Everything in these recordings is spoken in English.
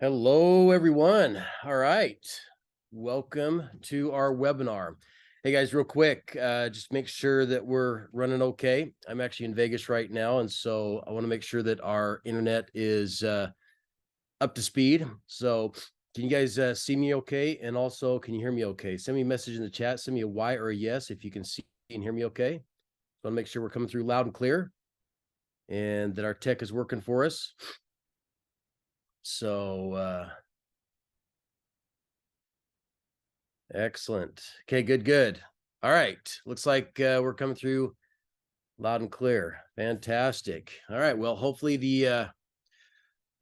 Hello, everyone. All right. Welcome to our webinar. Hey, guys, real quick, just make sure that we're running okay. I'm actually in Vegas right now, and so I want to make sure that our internet is up to speed. So can you guys see me okay? And also, can you hear me okay? Send me a message in the chat. Send me a Y or a yes if you can see and hear me okay. So I want to make sure we're coming through loud and clear and that our tech is working for us. So, excellent. Okay, good. All right. Looks like we're coming through loud and clear. Fantastic. All right. Well, hopefully the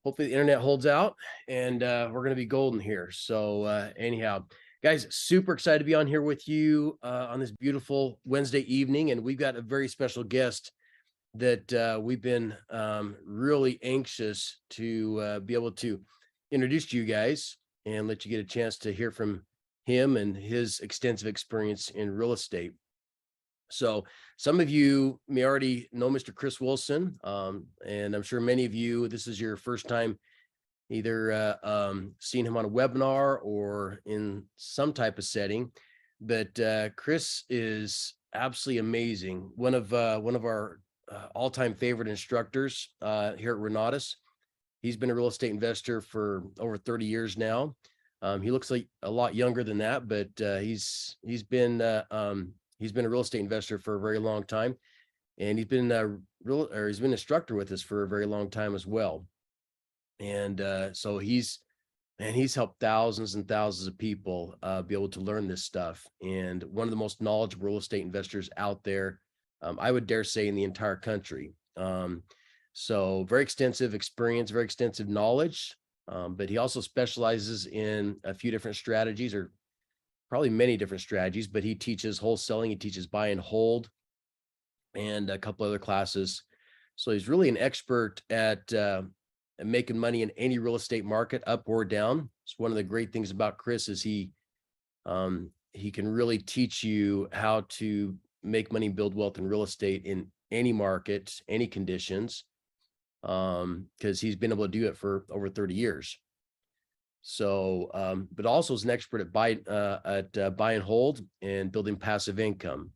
internet holds out and we're gonna be golden here. So anyhow, guys, super excited to be on here with you on this beautiful Wednesday evening. And we've got a very special guest that we've been really anxious to be able to introduce to you guys and let you get a chance to hear from him and his extensive experience in real estate. So some of you may already know Mr. Chris Wilson, and I'm sure many of you, this is your first time either seeing him on a webinar or in some type of setting. But Chris is absolutely amazing. One of our all-time favorite instructors here at Renatus. He's been a real estate investor for over 30 years now. He looks like a lot younger than that, but he's been a real estate investor for a very long time, and he's been he's been an instructor with us for a very long time as well. And so he's helped thousands and thousands of people be able to learn this stuff. And one of the most knowledgeable real estate investors out there, I would dare say, in the entire country. So very extensive experience, very extensive knowledge, but he also specializes in a few different strategies, or probably many different strategies. But he teaches wholesaling, he teaches buy and hold, and a couple other classes. So he's really an expert at making money in any real estate market, up or down. So one of the great things about Chris is he can really teach you how to make money and build wealth in real estate in any market, any conditions, because he's been able to do it for over 30 years. So, but also is an expert at buy and hold and building passive income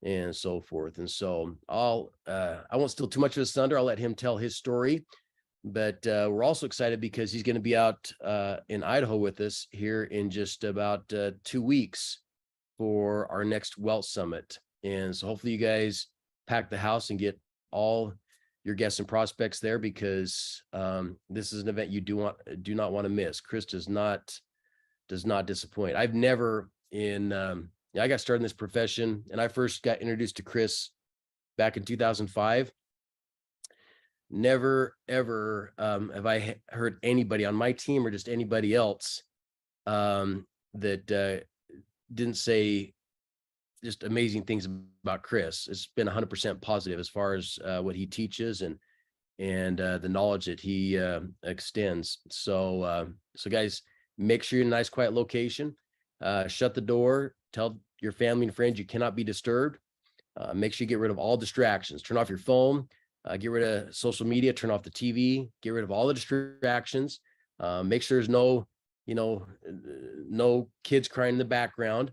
and so forth. And so I won't steal too much of his thunder. I'll let him tell his story. But we're also excited because he's going to be out in Idaho with us here in just about 2 weeks for our next Wealth Summit. And so hopefully you guys pack the house and get all your guests and prospects there, because this is an event you do not want to miss. Chris does not disappoint. I've never I got started in this profession, and I first got introduced to Chris back in 2005. Never ever have I heard anybody on my team or just anybody else that didn't say just amazing things about Chris. It's been 100% positive as far as what he teaches and the knowledge that he extends. So guys, make sure you're in a nice, quiet location. Shut the door. Tell your family and friends you cannot be disturbed. Make sure you get rid of all distractions. Turn off your phone. Get rid of social media. Turn off the TV. Get rid of all the distractions. Make sure there's no kids crying in the background.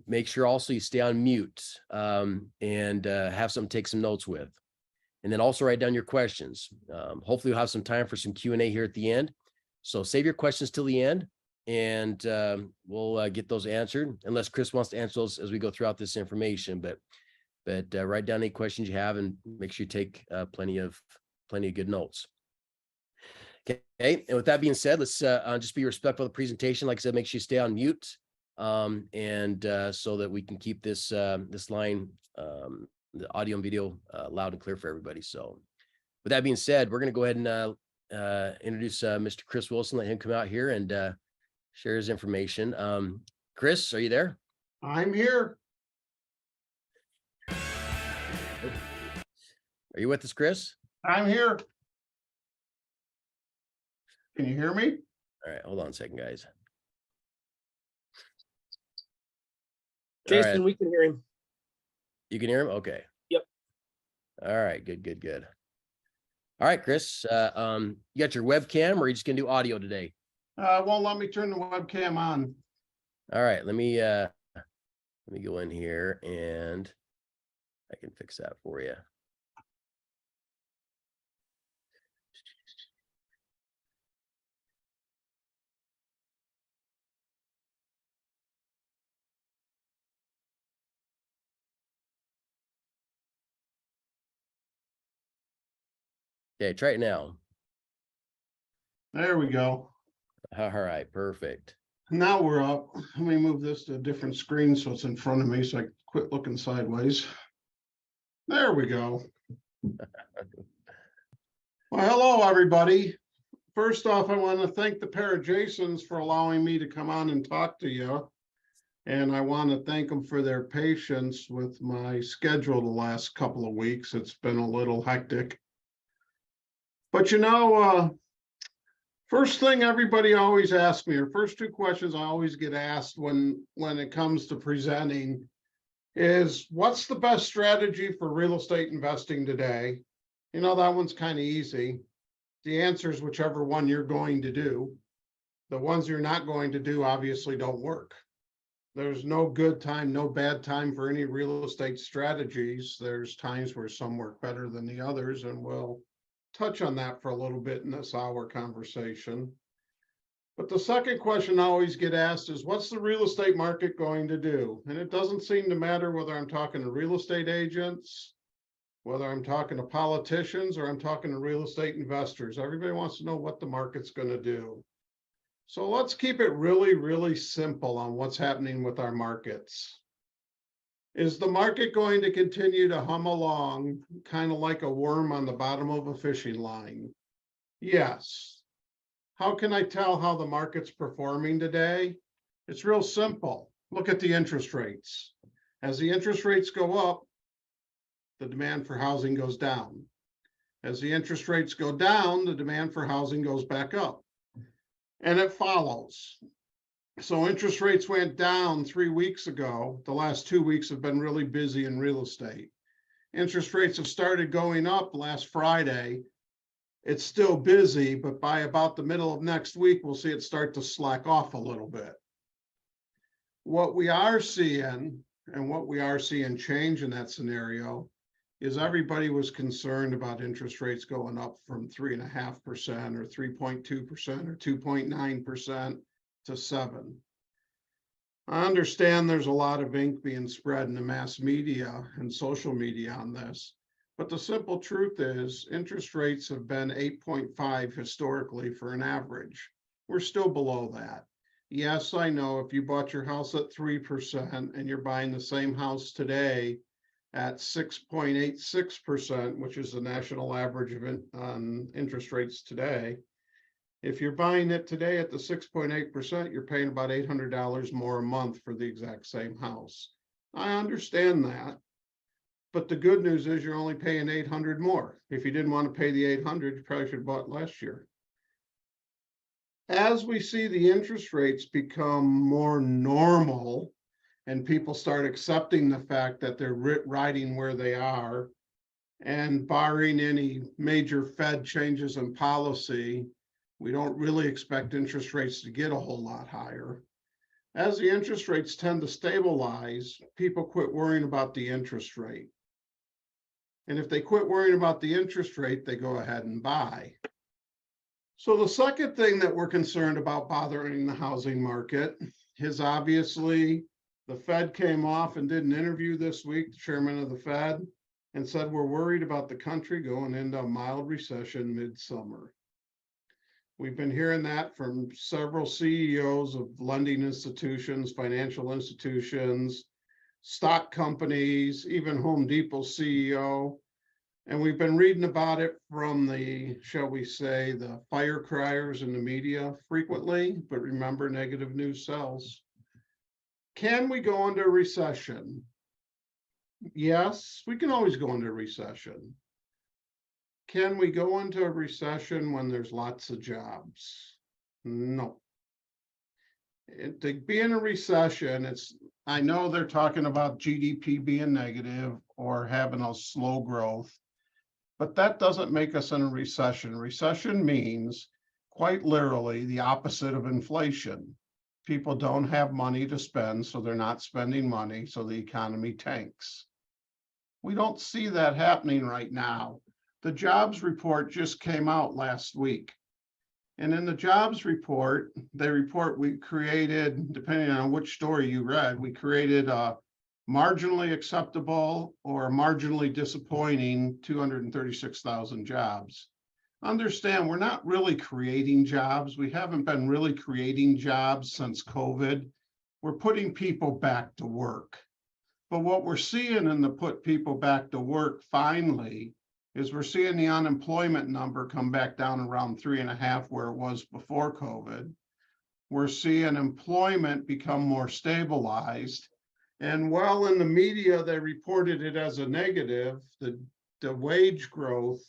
Make sure also you stay on mute and have something to take some notes with. And then also write down your questions. Hopefully we'll have some time for some Q&A here at the end. So save your questions till the end, and we'll get those answered, unless Chris wants to answer those as we go throughout this information. But write down any questions you have and make sure you take plenty of good notes. Okay, and with that being said, let's just be respectful of the presentation. Like I said, make sure you stay on mute, and so that we can keep this line, the audio and video, loud and clear for everybody. So with that being said, we're going to go ahead and introduce Mr. Chris Wilson. Let him come out here and share his information. Chris, are you there? I'm here. Are you with us, Chris? I'm here. Can you hear me? All right, hold on a second, guys. Jason, we can hear him. You can hear him? Okay. Yep. All right, good. All right, Chris, you got your webcam or are you just gonna do audio today? Won't let me turn the webcam on. All right, let me go in here and I can fix that for you. Okay, try it now. There we go. All right, perfect. Now we're up. Let me move this to a different screen so it's in front of me so I can quit looking sideways. There we go. Well, hello, everybody. First off, I want to thank the pair of Jasons for allowing me to come on and talk to you. And I want to thank them for their patience with my schedule the last couple of weeks. It's been a little hectic. But first thing everybody always asks me, or first two questions I always get asked when it comes to presenting is, what's the best strategy for real estate investing today? That one's kind of easy. The answer is whichever one you're going to do. The ones you're not going to do obviously don't work. There's no good time, no bad time for any real estate strategies. There's times where some work better than the others, and we'll touch on that for a little bit in this hour conversation. But the second question I always get asked is, what's the real estate market going to do? And it doesn't seem to matter whether I'm talking to real estate agents, whether I'm talking to politicians, or I'm talking to real estate investors. Everybody wants to know what the market's going to do. So let's keep it really, really simple on what's happening with our markets. Is the market going to continue to hum along, kind of like a worm on the bottom of a fishing line? Yes. How can I tell how the market's performing today? It's real simple. Look at the interest rates. As the interest rates go up, the demand for housing goes down. As the interest rates go down, the demand for housing goes back up. And it follows. So interest rates went down 3 weeks ago. The last 2 weeks have been really busy in real estate. Interest rates have started going up last Friday. It's still busy, but by about the middle of next week, we'll see it start to slack off a little bit. What we are seeing, and what we are seeing change in that scenario, is everybody was concerned about interest rates going up from 3.5% or 3.2% or 2.9% to 7%. I understand there's a lot of ink being spread in the mass media and social media on this, but the simple truth is interest rates have been 8.5 historically for an average. We're still below that. Yes, I know if you bought your house at 3% and you're buying the same house today at 6.86%, which is the national average on interest rates today. If you're buying it today at the 6.8%, you're paying about $800 more a month for the exact same house. I understand that, but the good news is you're only paying $800 more. If you didn't want to pay the $800, you probably should have bought last year. As we see the interest rates become more normal, and people start accepting the fact that they're riding where they are, and barring any major Fed changes in policy, we don't really expect interest rates to get a whole lot higher. As the interest rates tend to stabilize, people quit worrying about the interest rate. And if they quit worrying about the interest rate, they go ahead and buy. So the second thing that we're concerned about bothering the housing market is obviously the Fed came off and did an interview this week, the chairman of the Fed, and said we're worried about the country going into a mild recession midsummer. We've been hearing that from several CEOs of lending institutions, financial institutions, stock companies, even Home Depot CEO. And we've been reading about it from the, shall we say, the fire criers in the media frequently, but remember, negative news sells. Can we go into a recession? Yes, we can always go into a recession. Can we go into a recession when there's lots of jobs? No. To be in a recession, I know they're talking about GDP being negative or having a slow growth. but that doesn't make us in a recession. Recession means quite literally the opposite of inflation. People don't have money to spend, so they're not spending money, so the economy tanks. We don't see that happening right now. The jobs report just came out last week. And in the jobs report, they report we created, depending on which story you read, we created a marginally acceptable or marginally disappointing 236,000 jobs. Understand, we're not really creating jobs. We haven't been really creating jobs since COVID. We're putting people back to work. But what we're seeing in the put people back to work finally is we're seeing the unemployment number come back down around 3.5 where it was before COVID. We're seeing employment become more stabilized. And while in the media they reported it as a negative, the wage growth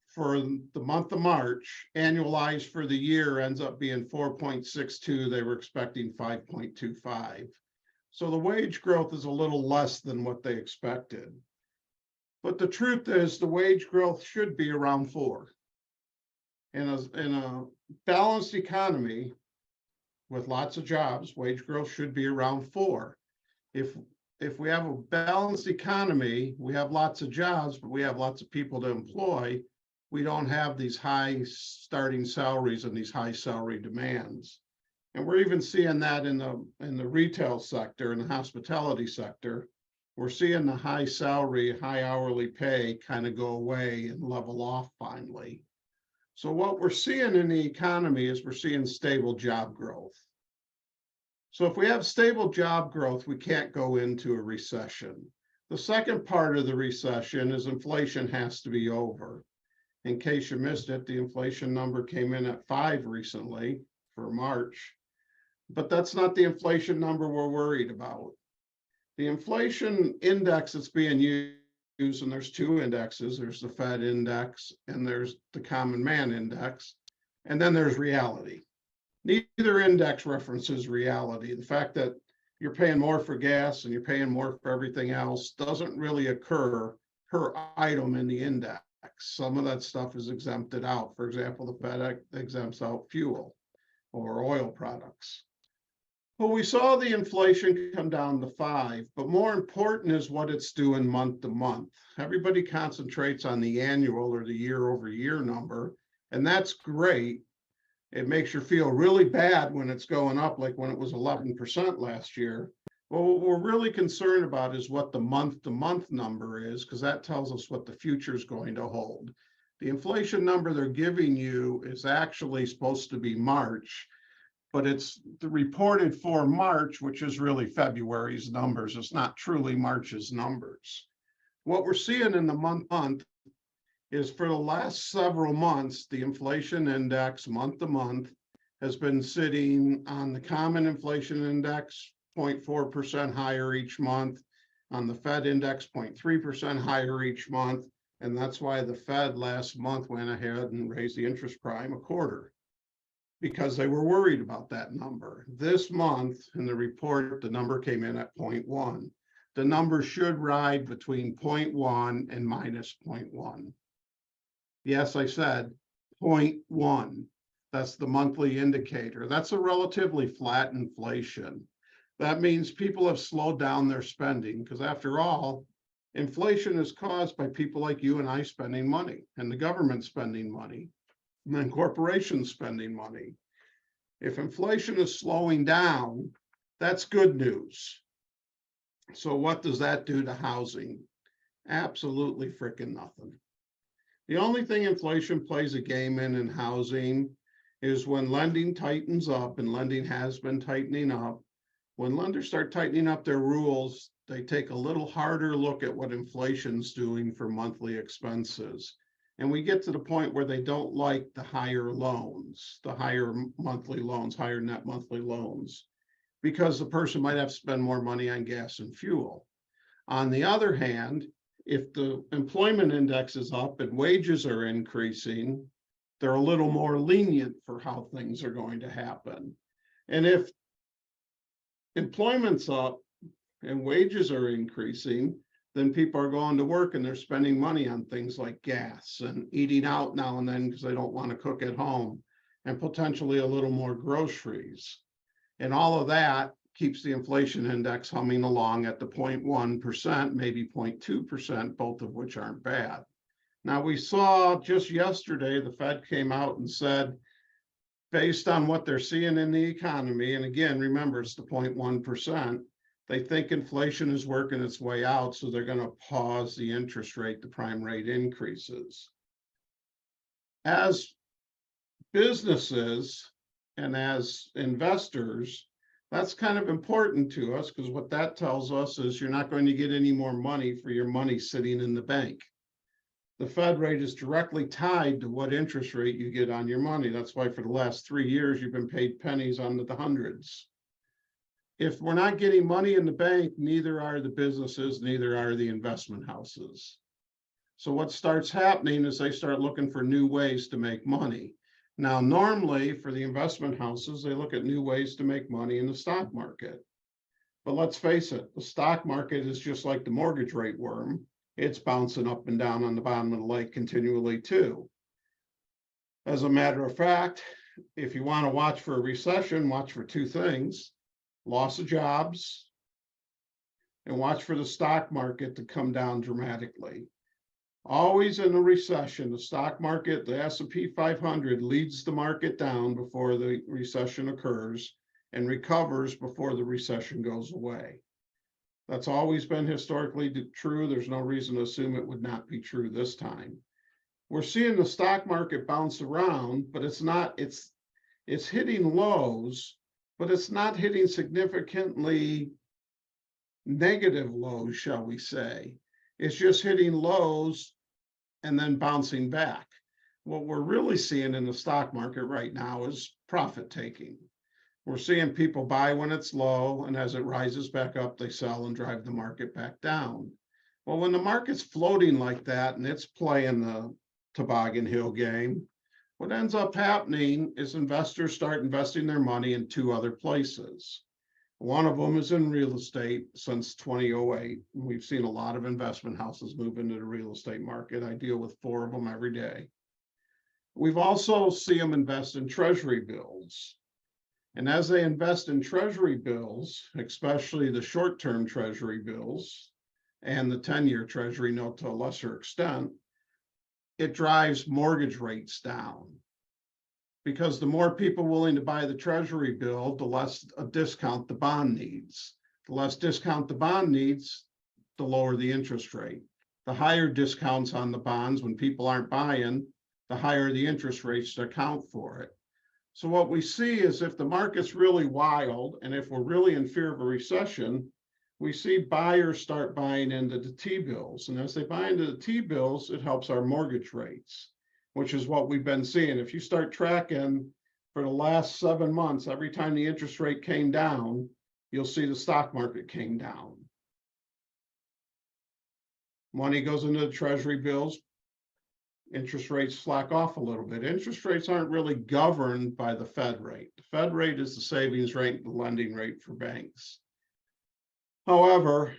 for the month of March, annualized for the year, ends up being 4.62. They were expecting 5.25. So the wage growth is a little less than what they expected. But the truth is the wage growth should be around 4. In a balanced economy with lots of jobs, wage growth should be around 4. If we have a balanced economy, we have lots of jobs, but we have lots of people to employ, we don't have these high starting salaries and these high salary demands. And we're even seeing that in the retail sector, in the hospitality sector. We're seeing the high salary, high hourly pay kind of go away and level off finally. So what we're seeing in the economy is we're seeing stable job growth. So if we have stable job growth, we can't go into a recession. The second part of the recession is inflation has to be over. In case you missed it, the inflation number came in at 5 recently for March, but that's not the inflation number we're worried about. The inflation index that's being used, and there's 2 indexes, there's the Fed index and there's the common man index, and then there's reality. Neither index references reality. The fact that you're paying more for gas and you're paying more for everything else doesn't really occur per item in the index. Some of that stuff is exempted out. For example, the Fed exempts out fuel or oil products. Well, we saw the inflation come down to 5, but more important is what it's doing month to month. Everybody concentrates on the annual or the year over year number, and that's great. It makes you feel really bad when it's going up, like when it was 11% last year. Well, what we're really concerned about is what the month to month number is, because that tells us what the future is going to hold. The inflation number they're giving you is actually supposed to be March, but it's the reported for March, which is really February's numbers. It's not truly March's numbers. What we're seeing in the month is for the last several months, the inflation index month to month has been sitting on the common inflation index 0.4% higher each month, on the Fed index 0.3% higher each month. And that's why the Fed last month went ahead and raised the interest prime 1/4, because they were worried about that number. This month in the report, the number came in at 0.1. The number should ride between 0.1 and minus 0.1. Yes, I said 0.1. That's the monthly indicator. That's a relatively flat inflation. That means people have slowed down their spending, because after all, inflation is caused by people like you and I spending money, and the government spending money, and then corporations spending money. If inflation is slowing down, that's good news. So what does that do to housing? Absolutely freaking nothing. The only thing inflation plays a game in housing is when lending tightens up, and lending has been tightening up. When lenders start tightening up their rules, they take a little harder look at what inflation's doing for monthly expenses. And we get to the point where they don't like the higher loans, the higher monthly loans, higher net monthly loans, because the person might have to spend more money on gas and fuel. On the other hand, if the employment index is up and wages are increasing, they're a little more lenient for how things are going to happen. And if employment's up and wages are increasing, then people are going to work and they're spending money on things like gas and eating out now and then because they don't want to cook at home, and potentially a little more groceries. And all of that keeps the inflation index humming along at the 0.1%, maybe 0.2%, both of which aren't bad. Now, we saw just yesterday, the Fed came out and said, based on what they're seeing in the economy, and again, remember, it's the 0.1%, they think inflation is working its way out, so they're going to pause the interest rate, the prime rate increases. As businesses and as investors, that's kind of important to us, because what that tells us is you're not going to get any more money for your money sitting in the bank. The Fed rate is directly tied to what interest rate you get on your money. That's why for the last 3 years, you've been paid pennies on the hundreds. If we're not getting money in the bank, neither are the businesses, neither are the investment houses. So what starts happening is they start looking for new ways to make money. Now, normally for the investment houses, they look at new ways to make money in the stock market. But let's face it, the stock market is just like the mortgage rate worm. It's bouncing up and down on the bottom of the lake continually too. As a matter of fact, if you want to watch for a recession, watch for two things: loss of jobs, and watch for the stock market to come down dramatically. Always in a recession, the stock market, the S&P 500 leads the market down before the recession occurs and recovers before the recession goes away. That's always been historically true. There's no reason to assume it would not be true this time. We're seeing the stock market bounce around, but it's hitting lows, but it's not hitting significantly negative lows, shall we say. It's just hitting lows and then bouncing back. What we're really seeing in the stock market right now is profit taking. We're seeing people buy when it's low, and as it rises back up, they sell and drive the market back down. Well, when the market's floating like that and it's playing the toboggan hill game, what ends up happening is investors start investing their money in two other places. One of them is in real estate since 2008. We've seen a lot of investment houses move into the real estate market. I deal with 4 of them every day. We've also seen them invest in treasury bills. And as they invest in treasury bills, especially the short-term treasury bills and the 10-year treasury note to a lesser extent, it drives mortgage rates down. Because the more people willing to buy the treasury bill, the less a discount the bond needs. The less discount the bond needs, the lower the interest rate. The higher discounts on the bonds when people aren't buying, the higher the interest rates to account for it. So what we see is if the market's really wild and if we're really in fear of a recession, we see buyers start buying into the T-bills. And as they buy into the T-bills, it helps our mortgage rates, which is what we've been seeing. If you start tracking for the last 7 months, every time the interest rate came down, you'll see the stock market came down. Money goes into the treasury bills, interest rates slack off a little bit. Interest rates aren't really governed by the Fed rate. The Fed rate is the savings rate, the lending rate for banks. However,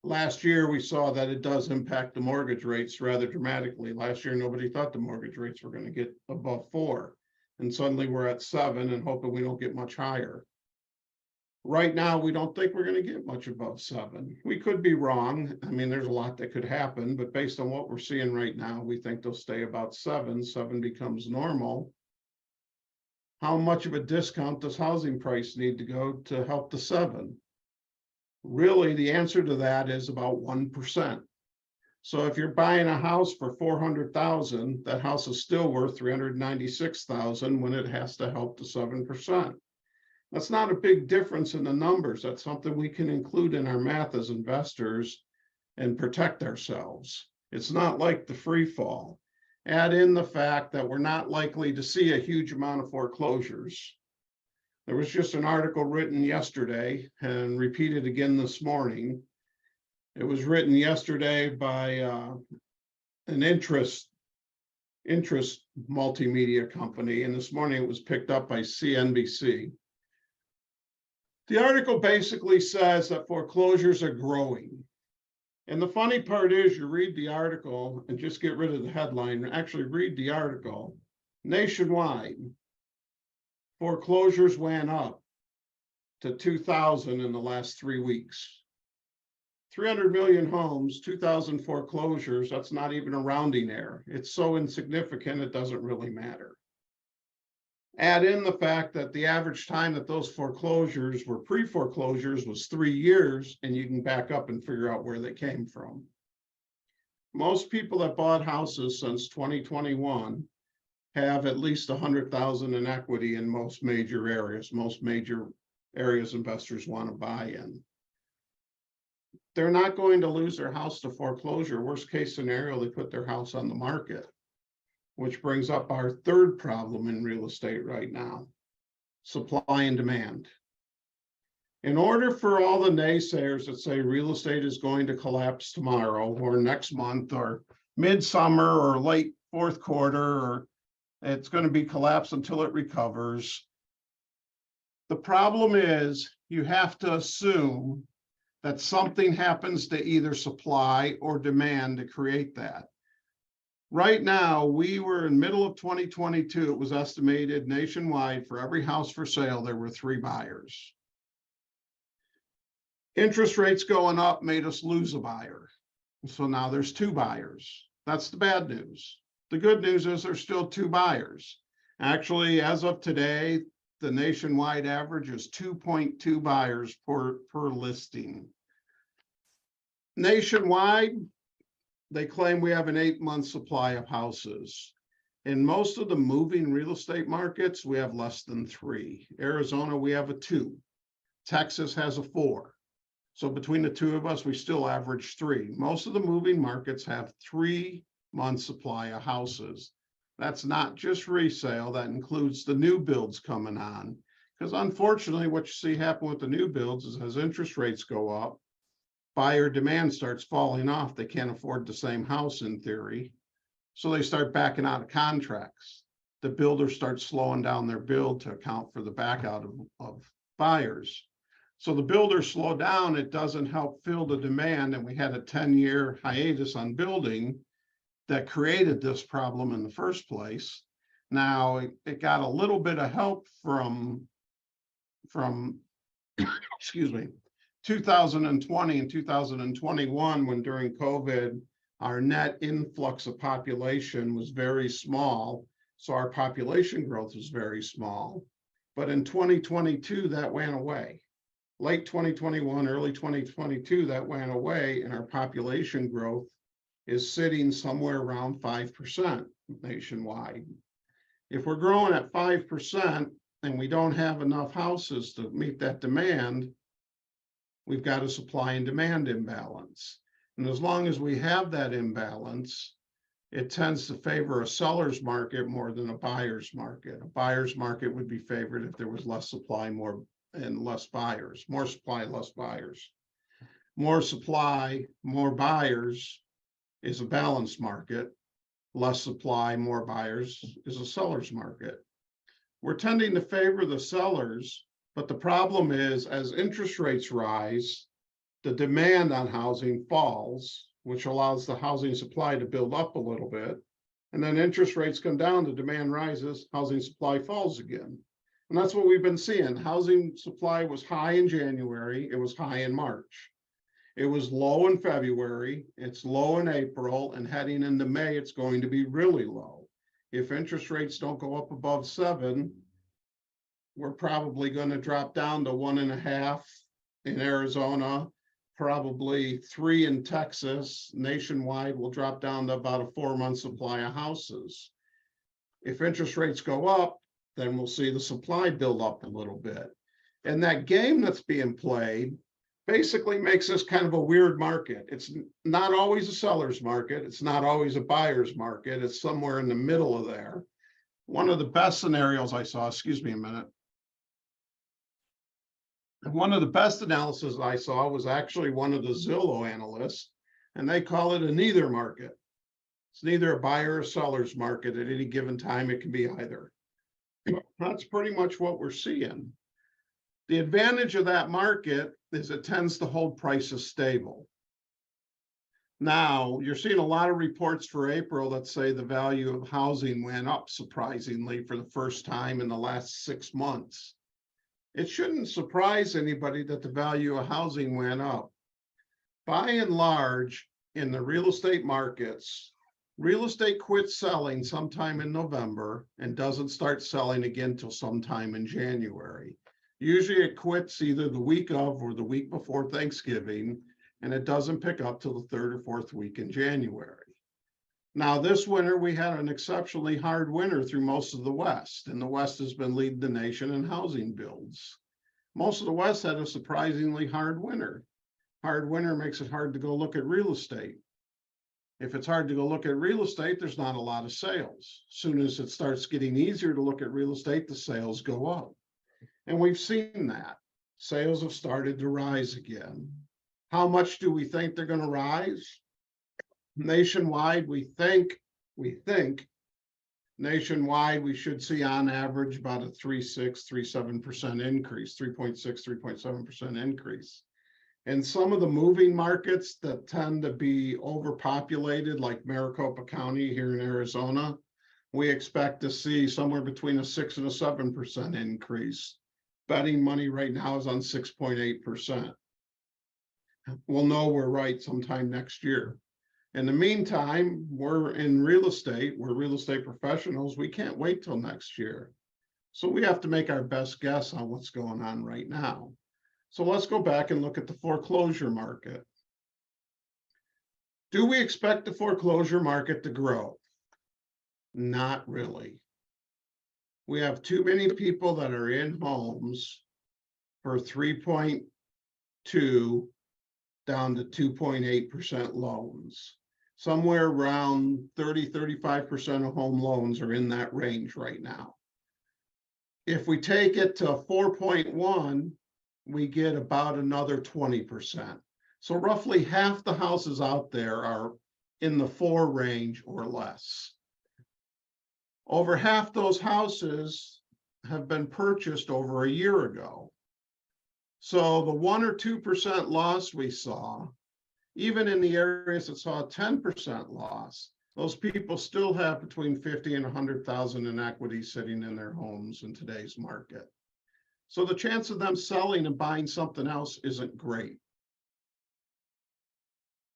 last year we saw that it does impact the mortgage rates rather dramatically. Last year, nobody thought the mortgage rates were going to get above 4. And suddenly we're at 7 and hoping we don't get much higher. Right now, we don't think we're going to get much above 7. We could be wrong. I mean, there's a lot that could happen, but based on what we're seeing right now, we think they'll stay about 7. 7 becomes normal. How much of a discount does housing price need to go to help the 7? Really, the answer to that is about 1%. So if you're buying a house for $400,000, that house is still worth $396,000 when it has to help the 7%. That's not a big difference in the numbers. That's something we can include in our math as investors and protect ourselves. It's not like the free fall. Add in the fact that we're not likely to see a huge amount of foreclosures. There was just an article written yesterday and repeated again this morning. It was written yesterday by an interest multimedia company, and this morning it was picked up by CNBC. The article basically says that foreclosures are growing. And the funny part is you read the article and just get rid of the headline and actually read the article. Nationwide, foreclosures went up to 2,000 in the last 3 weeks. 300 million homes, 2,000 foreclosures, that's not even a rounding error. It's so insignificant, it doesn't really matter. Add in the fact that the average time that those foreclosures were pre-foreclosures was 3 years, and you can back up and figure out where they came from. Most people that bought houses since 2021 have at least 100,000 in equity in most major areas investors want to buy in. They're not going to lose their house to foreclosure. Worst case scenario, they put their house on the market, which brings up our third problem in real estate right now: supply and demand. In order for all the naysayers that say real estate is going to collapse tomorrow or next month or midsummer or late fourth quarter, or it's going to be collapsed until it recovers, the problem is you have to assume that something happens to either supply or demand to create that. Right now, we were in middle of 2022, it was estimated nationwide for every house for sale, there were 3 buyers. Interest rates going up made us lose a buyer. So now there's 2 buyers. That's the bad news. The good news is there's still 2 buyers. Actually, as of today, the nationwide average is 2.2 buyers per listing. Nationwide, they claim we have an 8-month supply of houses. In most of the moving real estate markets, we have less than 3. Arizona, we have a 2. Texas has a 4. So between the 2 of us, we still average 3. Most of the moving markets have 3-month supply of houses. That's not just resale, that includes the new builds coming on. Because unfortunately, what you see happen with the new builds is as interest rates go up, buyer demand starts falling off. They can't afford the same house in theory. So they start backing out of contracts. The builders start slowing down their build to account for the back out of buyers. So the builders slow down, it doesn't help fill the demand. And we had a 10-year hiatus on building that created this problem in the first place. Now it got a little bit of help from excuse me, 2020 and 2021, when during COVID, our net influx of population was very small. So our population growth was very small. But in 2022, that went away. Late 2021, early 2022, that went away, and our population growth is sitting somewhere around 5% nationwide. If we're growing at 5% and we don't have enough houses to meet that demand, we've got a supply and demand imbalance. And as long as we have that imbalance, it tends to favor a seller's market more than a buyer's market. A buyer's market would be favored if there was less supply, more and less buyers. More supply, less buyers. More supply, more buyers is a balanced market. Less supply, more buyers is a seller's market. We're tending to favor the sellers, but the problem is as interest rates rise, the demand on housing falls, which allows the housing supply to build up a little bit. And then interest rates come down, the demand rises, housing supply falls again. And that's what we've been seeing. Housing supply was high in January, it was high in March. It was low in February, it's low in April, and heading into May, it's going to be really low. If interest rates don't go up above 7, we're probably going to drop down to 1.5 in Arizona, probably 3 in Texas. Nationwide will drop down to about a 4-month supply of houses. If interest rates go up, then we'll see the supply build up a little bit. And that game that's being played basically makes this kind of a weird market. It's not always a seller's market. It's not always a buyer's market. It's somewhere in the middle of there. One of the best scenarios I saw, excuse me a minute. One of the best analysis I saw was actually one of the Zillow analysts, and they call it a neither market. It's neither a buyer or seller's market at any given time. It can be either. That's pretty much what we're seeing. The advantage of that market is it tends to hold prices stable. Now, you're seeing a lot of reports for April that say the value of housing went up surprisingly for the first time in the last 6 months. It shouldn't surprise anybody that the value of housing went up. By and large, in the real estate markets, real estate quits selling sometime in November and doesn't start selling again till sometime in January. Usually it quits either the week of or the week before Thanksgiving, and it doesn't pick up till the 3rd or 4th week in January. Now, this winter, we had an exceptionally hard winter through most of the West, and the West has been leading the nation in housing builds. Most of the West had a surprisingly hard winter. Hard winter makes it hard to go look at real estate. If it's hard to go look at real estate, there's not a lot of sales. As soon as it starts getting easier to look at real estate, the sales go up. And we've seen that. Sales have started to rise again. How much do we think they're going to rise? Nationwide, we think nationwide, we should see on average about a 3.6, 3.7% increase, 3.6, 3.7% increase. And some of the moving markets that tend to be overpopulated, like Maricopa County here in Arizona, we expect to see somewhere between a 6 and a 7% increase. Betting money right now is on 6.8%. We'll know we're right sometime next year. In the meantime, we're in real estate, we're real estate professionals. We can't wait till next year. So we have to make our best guess on what's going on right now. So let's go back and look at the foreclosure market. Do we expect the foreclosure market to grow? Not really. We have too many people that are in homes for 3.2 down to 2.8% loans. Somewhere around 30, 35% of home loans are in that range right now. If we take it to 4.1, we get about another 20%. So roughly half the houses out there are in the 4 range or less. Over half those houses have been purchased over a year ago. So the 1 or 2% loss we saw, even in the areas that saw a 10% loss, those people still have between 50 and 100,000 in equity sitting in their homes in today's market. So the chance of them selling and buying something else isn't great.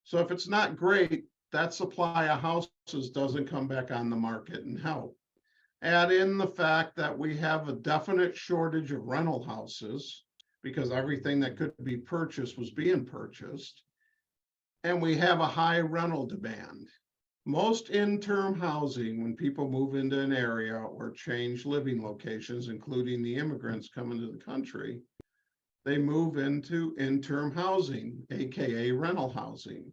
So if it's not great, that supply of houses doesn't come back on the market and help. Add in the fact that we have a definite shortage of rental houses because everything that could be purchased was being purchased. And we have a high rental demand. Most in-term housing, when people move into an area or change living locations, including the immigrants coming to the country, they move into in-term housing, AKA rental housing.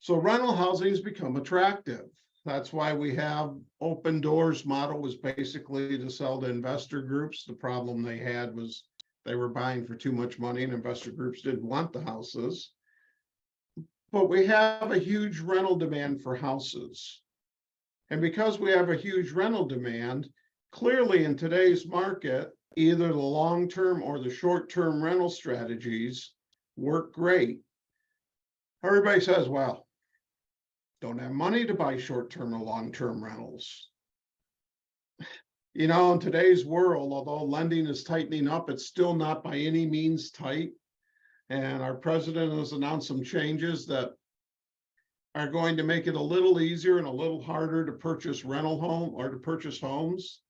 So rental housing has become attractive. That's why we have Open Doors model was basically to sell to investor groups. The problem they had was they were buying for too much money and investor groups didn't want the houses. But we have a huge rental demand for houses. And because we have a huge rental demand, clearly in today's market, either the long-term or the short-term rental strategies work great. Everybody says, well, don't have money to buy short-term or long-term rentals. You know, in today's world, although lending is tightening up, it's still not by any means tight. And our president has announced some changes that are going to make it a little easier and a little harder to purchase rental home or to purchase homes.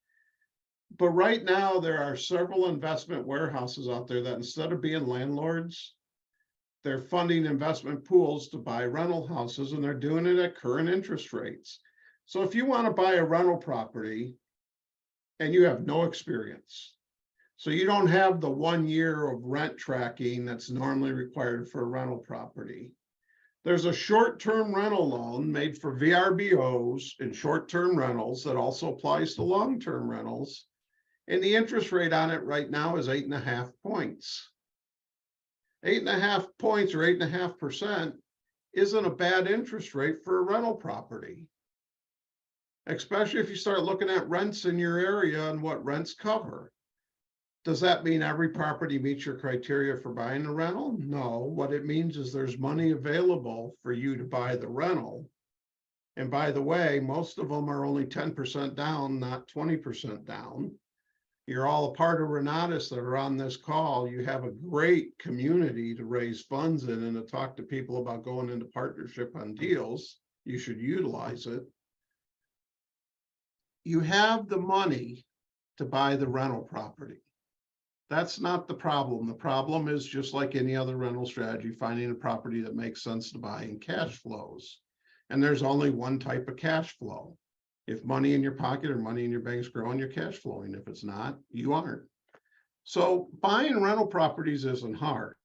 But right now, there are several investment warehouses out there that instead of being landlords, they're funding investment pools to buy rental houses, and they're doing it at current interest rates. So if you want to buy a rental property and you have no experience, so you don't have the 1 year of rent tracking that's normally required for a rental property, there's a short-term rental loan made for VRBOs and short-term rentals that also applies to long-term rentals. And the interest rate on it right now is 8.5 points. 8.5 points or 8.5% isn't a bad interest rate for a rental property, especially if you start looking at rents in your area and what rents cover. Does that mean every property meets your criteria for buying a rental? No, what it means is there's money available for you to buy the rental. And by the way, most of them are only 10% down, not 20% down. You're all a part of Renatus that are on this call. You have a great community to raise funds in and to talk to people about going into partnership on deals. You should utilize it. You have the money to buy the rental property. That's not the problem. The problem is, just like any other rental strategy, finding a property that makes sense to buy in cash flows. And there's only one type of cash flow. If money in your pocket or money in your bank's growing, you're cash flowing. If it's not, you aren't. So buying rental properties isn't hard.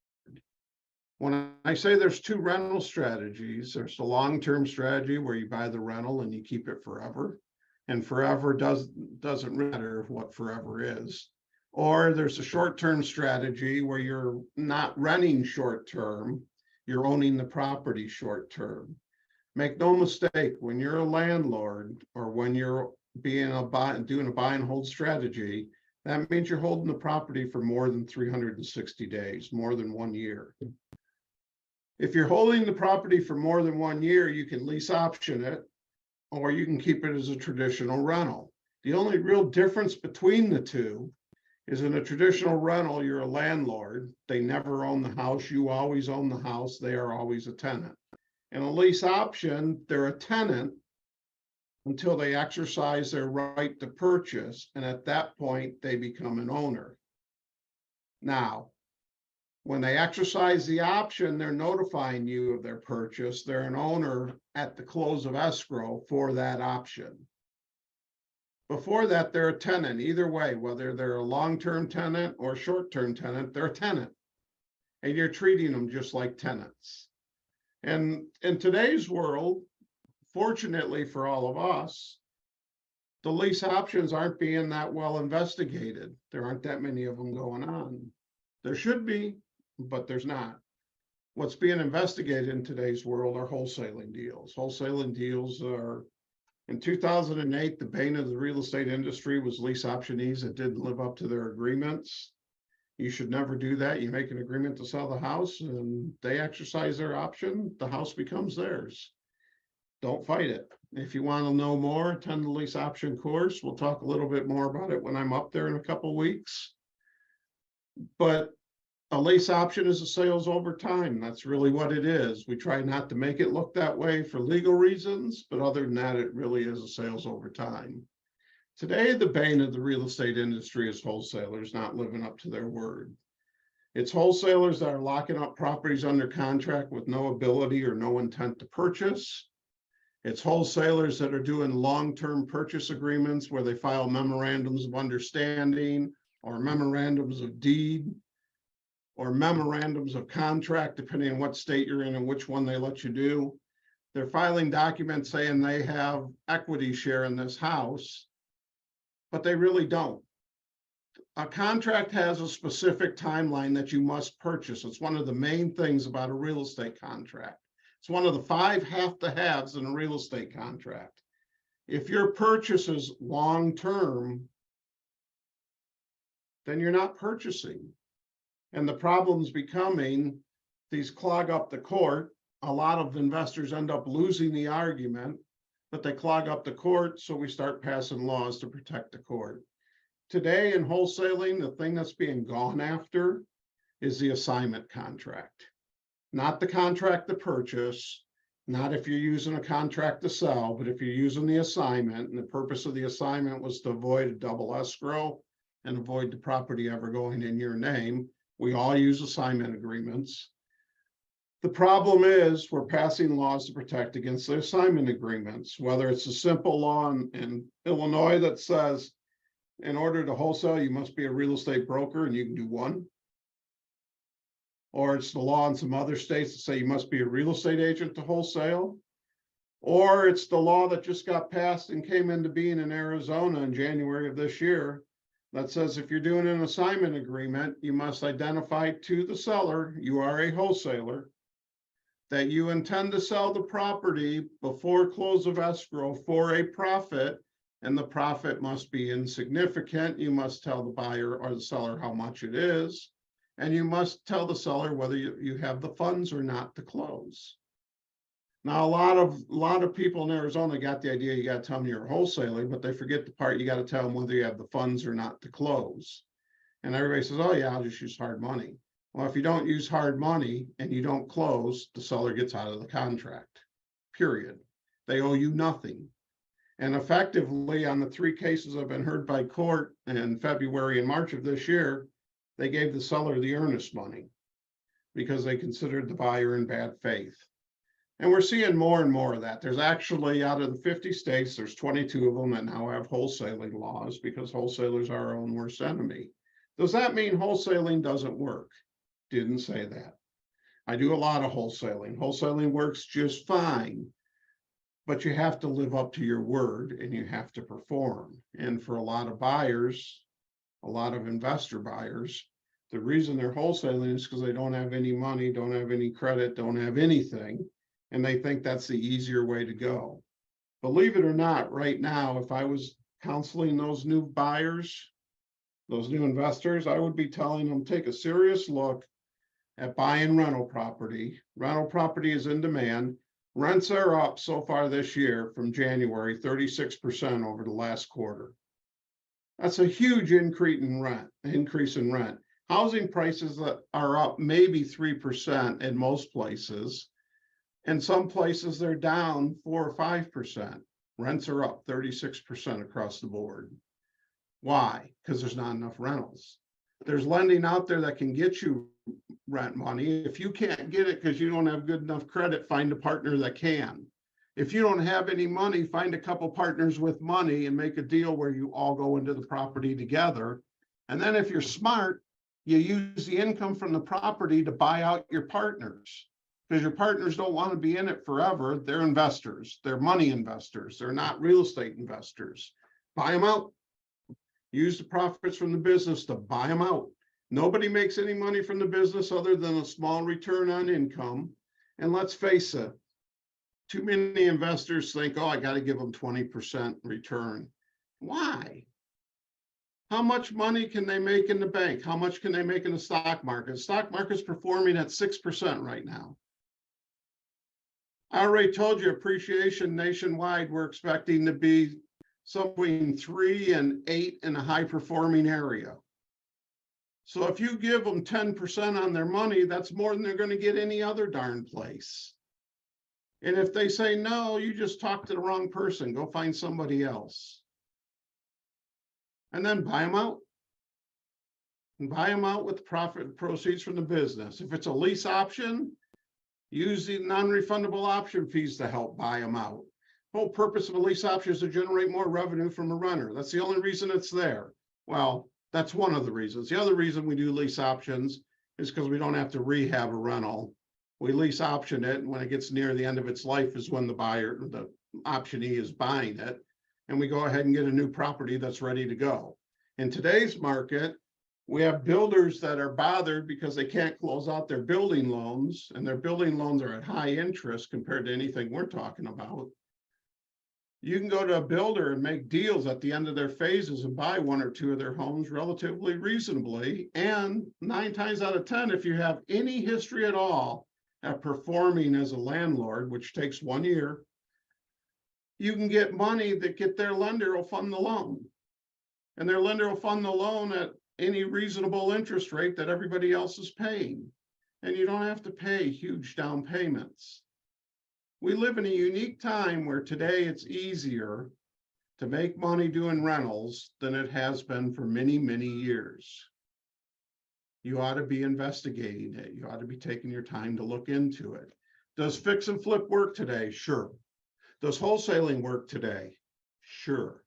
When I say there's two rental strategies, there's the long-term strategy where you buy the rental and you keep it forever. And forever doesn't matter what forever is. Or there's a short-term strategy where you're not renting short-term, you're owning the property short-term. Make no mistake, when you're a landlord or when you're doing a buy and hold strategy, that means you're holding the property for more than 360 days, more than 1 year. If you're holding the property for more than 1 year, you can lease option it, or you can keep it as a traditional rental. The only real difference between the two is in a traditional rental, you're a landlord. They never own the house. You always own the house. They are always a tenant. In a lease option, they're a tenant until they exercise their right to purchase. And at that point, they become an owner. Now, when they exercise the option, they're notifying you of their purchase. They're an owner at the close of escrow for that option. Before that, they're a tenant. Either way, whether they're a long-term tenant or short-term tenant, they're a tenant. And you're treating them just like tenants. And in today's world, fortunately for all of us, the lease options aren't being that well investigated. There aren't that many of them going on. There should be, but there's not. What's being investigated in today's world are wholesaling deals. Wholesaling deals are, in 2008, the bane of the real estate industry was lease optionees that didn't live up to their agreements. You should never do that. You make an agreement to sell the house and they exercise their option, the house becomes theirs. Don't fight it. If you want to know more, attend the lease option course. We'll talk a little bit more about it when I'm up there in a couple of weeks. But a lease option is a sales over time. That's really what it is. We try not to make it look that way for legal reasons, but other than that, it really is a sales over time. Today, the bane of the real estate industry is wholesalers not living up to their word. It's wholesalers that are locking up properties under contract with no ability or no intent to purchase. It's wholesalers that are doing long-term purchase agreements where they file memorandums of understanding or memorandums of deed or memorandums of contract, depending on what state you're in and which one they let you do. They're filing documents saying they have equity share in this house, but they really don't. A contract has a specific timeline that you must purchase. It's one of the main things about a real estate contract. It's one of the 5 have-to-haves in a real estate contract. If your purchase is long-term, then you're not purchasing. And the problem's becoming, these clog up the court. A lot of investors end up losing the argument, but they clog up the court, so we start passing laws to protect the court. Today in wholesaling, the thing that's being gone after is the assignment contract. Not the contract to purchase, not if you're using a contract to sell, but if you're using the assignment, and the purpose of the assignment was to avoid a double escrow and avoid the property ever going in your name. We all use assignment agreements. The problem is we're passing laws to protect against the assignment agreements, whether it's a simple law in Illinois that says in order to wholesale, you must be a real estate broker and you can do one. Or it's the law in some other states that say you must be a real estate agent to wholesale. Or it's the law that just got passed and came into being in Arizona in January of this year that says if you're doing an assignment agreement, you must identify to the seller, you are a wholesaler, that you intend to sell the property before close of escrow for a profit and the profit must be insignificant. You must tell the buyer or the seller how much it is, and you must tell the seller whether you have the funds or not to close. Now, a lot of people in Arizona got the idea you got to tell them you're a wholesaler, but they forget the part you got to tell them whether you have the funds or not to close. And everybody says, oh yeah, I'll just use hard money. Well, if you don't use hard money and you don't close, the seller gets out of the contract, period. They owe you nothing. And effectively, on the 3 cases that have been heard by court in February and March of this year, they gave the seller the earnest money because they considered the buyer in bad faith. And we're seeing more and more of that. There's actually, out of the 50 states, there's 22 of them that now have wholesaling laws because wholesalers are our own worst enemy. Does that mean wholesaling doesn't work? Didn't say that. I do a lot of wholesaling. Wholesaling works just fine, but you have to live up to your word and you have to perform. And for a lot of buyers, a lot of investor buyers, the reason they're wholesaling is because they don't have any money, don't have any credit, don't have anything. And they think that's the easier way to go. Believe it or not, right now, if I was counseling those new buyers, those new investors, I would be telling them, take a serious look at buying rental property. Rental property is in demand. Rents are up so far this year from January, 36% over the last quarter. That's a huge increase in rent. Housing prices that are up maybe 3% in most places. In some places, they're down 4 or 5%. Rents are up 36% across the board. Why? Because there's not enough rentals. There's lending out there that can get you rent money. If you can't get it because you don't have good enough credit, find a partner that can. If you don't have any money, find a couple partners with money and make a deal where you all go into the property together. And then if you're smart, you use the income from the property to buy out your partners. Because your partners don't want to be in it forever. They're investors. They're money investors. They're not real estate investors. Buy them out. Use the profits from the business to buy them out. Nobody makes any money from the business other than a small return on income. And let's face it, too many investors think, oh, I got to give them 20% return. Why? How much money can they make in the bank? How much can they make in the stock market? The stock market's performing at 6% right now. I already told you appreciation nationwide, we're expecting to be somewhere between 3 and 8 in a high performing area. So if you give them 10% on their money, that's more than they're going to get any other darn place. And if they say, no, you just talked to the wrong person, go find somebody else. And then buy them out. And buy them out with the profit proceeds from the business. If it's a lease option, use the non-refundable option fees to help buy them out. The whole purpose of a lease option is to generate more revenue from a renter. That's the only reason it's there. Well, that's one of the reasons. The other reason we do lease options is because we don't have to rehab a rental. We lease option it, and when it gets near the end of its life is when the optionee is buying it. And we go ahead and get a new property that's ready to go. In today's market, we have builders that are bothered because they can't close out their building loans, and their building loans are at high interest compared to anything we're talking about. You can go to a builder and make deals at the end of their phases and buy 1 or 2 of their homes relatively reasonably. And 9 times out of 10, if you have any history at all at performing as a landlord, which takes 1 year, you can get money that their lender will fund the loan. And their lender will fund the loan at any reasonable interest rate that everybody else is paying. And you don't have to pay huge down payments. We live in a unique time where today it's easier to make money doing rentals than it has been for many, many years. You ought to be investigating it. You ought to be taking your time to look into it. Does fix and flip work today? Sure. Does wholesaling work today? Sure.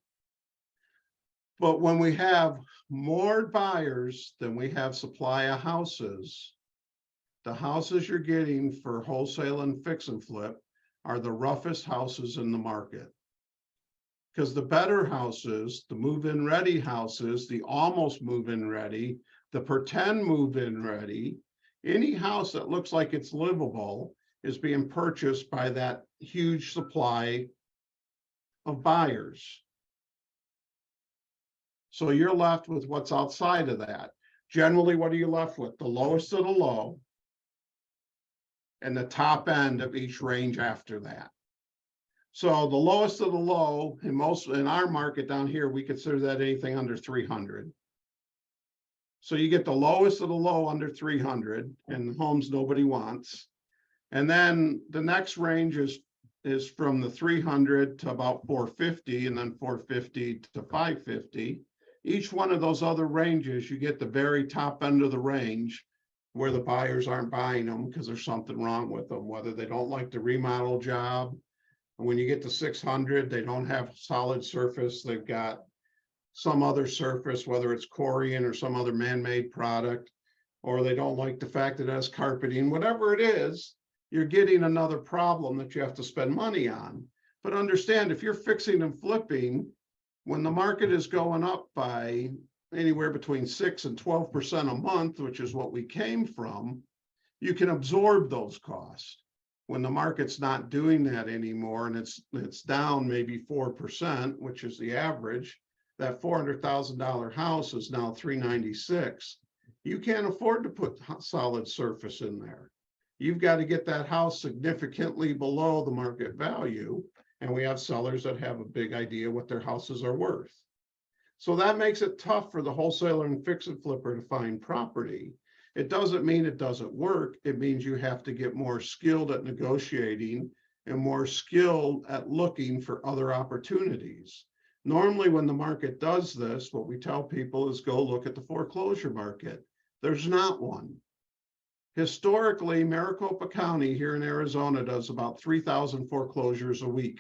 But when we have more buyers than we have supply of houses, the houses you're getting for wholesale and fix and flip are the roughest houses in the market. Because the better houses, the move-in ready houses, the almost move-in ready, the pretend move-in ready, any house that looks like it's livable is being purchased by that huge supply of buyers. So you're left with what's outside of that. Generally, what are you left with? The lowest of the low and the top end of each range after that. So the lowest of the low in our market down here, we consider that anything under 300. So you get the lowest of the low under 300 and the homes nobody wants. And then the next range is from the 300 to about 450, and then 450 to 550. Each one of those other ranges, you get the very top end of the range where the buyers aren't buying them because there's something wrong with them, whether they don't like the remodel job. And when you get to 600, they don't have solid surface. They've got some other surface, whether it's Corian or some other man-made product, or they don't like the fact that it has carpeting. Whatever it is, you're getting another problem that you have to spend money on. But understand, if you're fixing and flipping, when the market is going up by anywhere between 6 and 12% a month, which is what we came from, you can absorb those costs. When the market's not doing that anymore and it's down maybe 4%, which is the average, that $400,000 house is now $396. You can't afford to put solid surface in there. You've got to get that house significantly below the market value. And we have sellers that have a big idea what their houses are worth. So that makes it tough for the wholesaler and fix and flipper to find property. It doesn't mean it doesn't work. It means you have to get more skilled at negotiating and more skilled at looking for other opportunities. Normally, when the market does this, what we tell people is go look at the foreclosure market. There's not one. Historically, Maricopa County here in Arizona does about 3,000 foreclosures a week.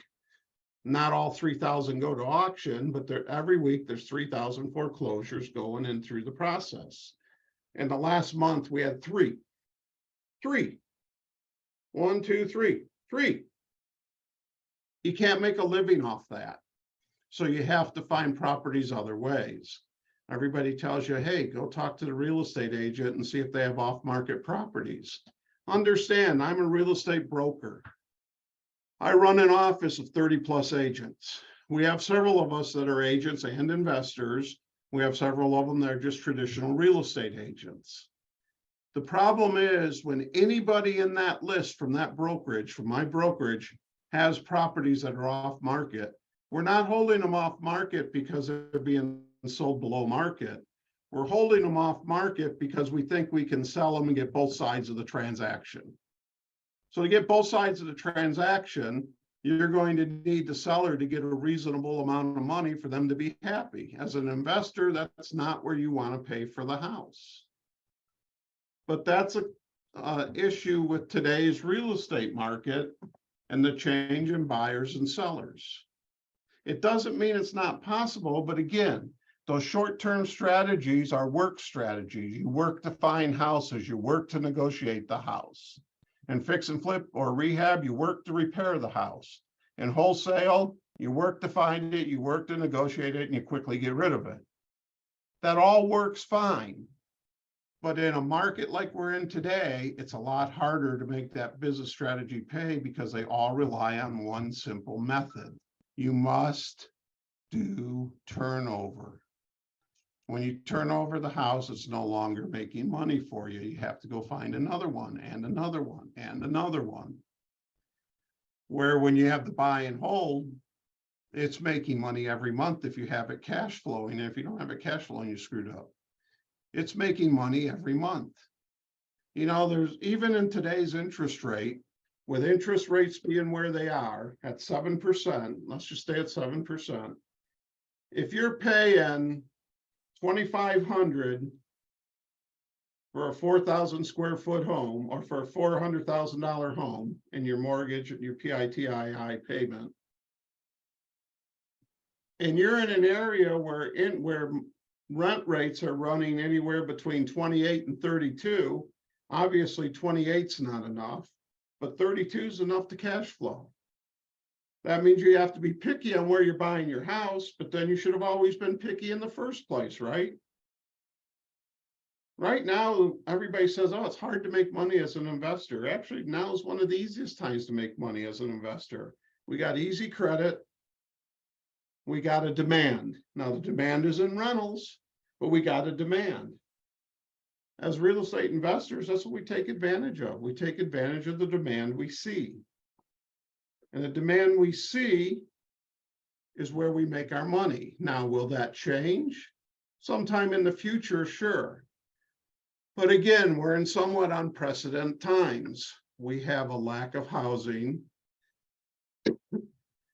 Not all 3,000 go to auction, but every week there's 3,000 foreclosures going in through the process. And the last month we had three. 1, 2, 3. You can't make a living off that. So you have to find properties other ways. Everybody tells you, hey, go talk to the real estate agent and see if they have off-market properties. Understand, I'm a real estate broker. I run an office of 30 plus agents. We have several of us that are agents and investors. We have several of them that are just traditional real estate agents. The problem is when anybody in that list from that brokerage, from my brokerage, has properties that are off market, we're not holding them off market because they're being sold below market. We're holding them off market because we think we can sell them and get both sides of the transaction. So to get both sides of the transaction, you're going to need the seller to get a reasonable amount of money for them to be happy. As an investor, that's not where you want to pay for the house. But that's an issue with today's real estate market and the change in buyers and sellers. It doesn't mean it's not possible, but again, those short-term strategies are work strategies. You work to find houses, you work to negotiate the house. And fix and flip or rehab, you work to repair the house. And wholesale, you work to find it, you work to negotiate it, and you quickly get rid of it. That all works fine. But in a market like we're in today, it's a lot harder to make that business strategy pay because they all rely on one simple method. You must do turnover. When you turn over the house, it's no longer making money for you. You have to go find another one and another one and another one. Where when you have the buy and hold, it's making money every month if you have it cash flowing. And if you don't have it cash flowing, you're screwed up. It's making money every month. You know, there's even in today's interest rate, with interest rates being where they are at 7%, let's just stay at 7%. If you're paying $2,500 for a 4,000 square foot home or for a $400,000 home in your mortgage and your PITII payment, and you're in an area where rent rates are running anywhere between 28 and 32, obviously 28's not enough, but 32 is enough to cash flow. That means you have to be picky on where you're buying your house, but then you should have always been picky in the first place, right? Right now, everybody says, oh, it's hard to make money as an investor. Actually, now is one of the easiest times to make money as an investor. We got easy credit. we got a demand. Now the demand is in rentals, but we got a demand. As real estate investors, that's what we take advantage of. We take advantage of the demand we see. And the demand we see is where we make our money. Now, will that change? Sometime in the future, sure. But again, we're in somewhat unprecedented times. We have a lack of housing.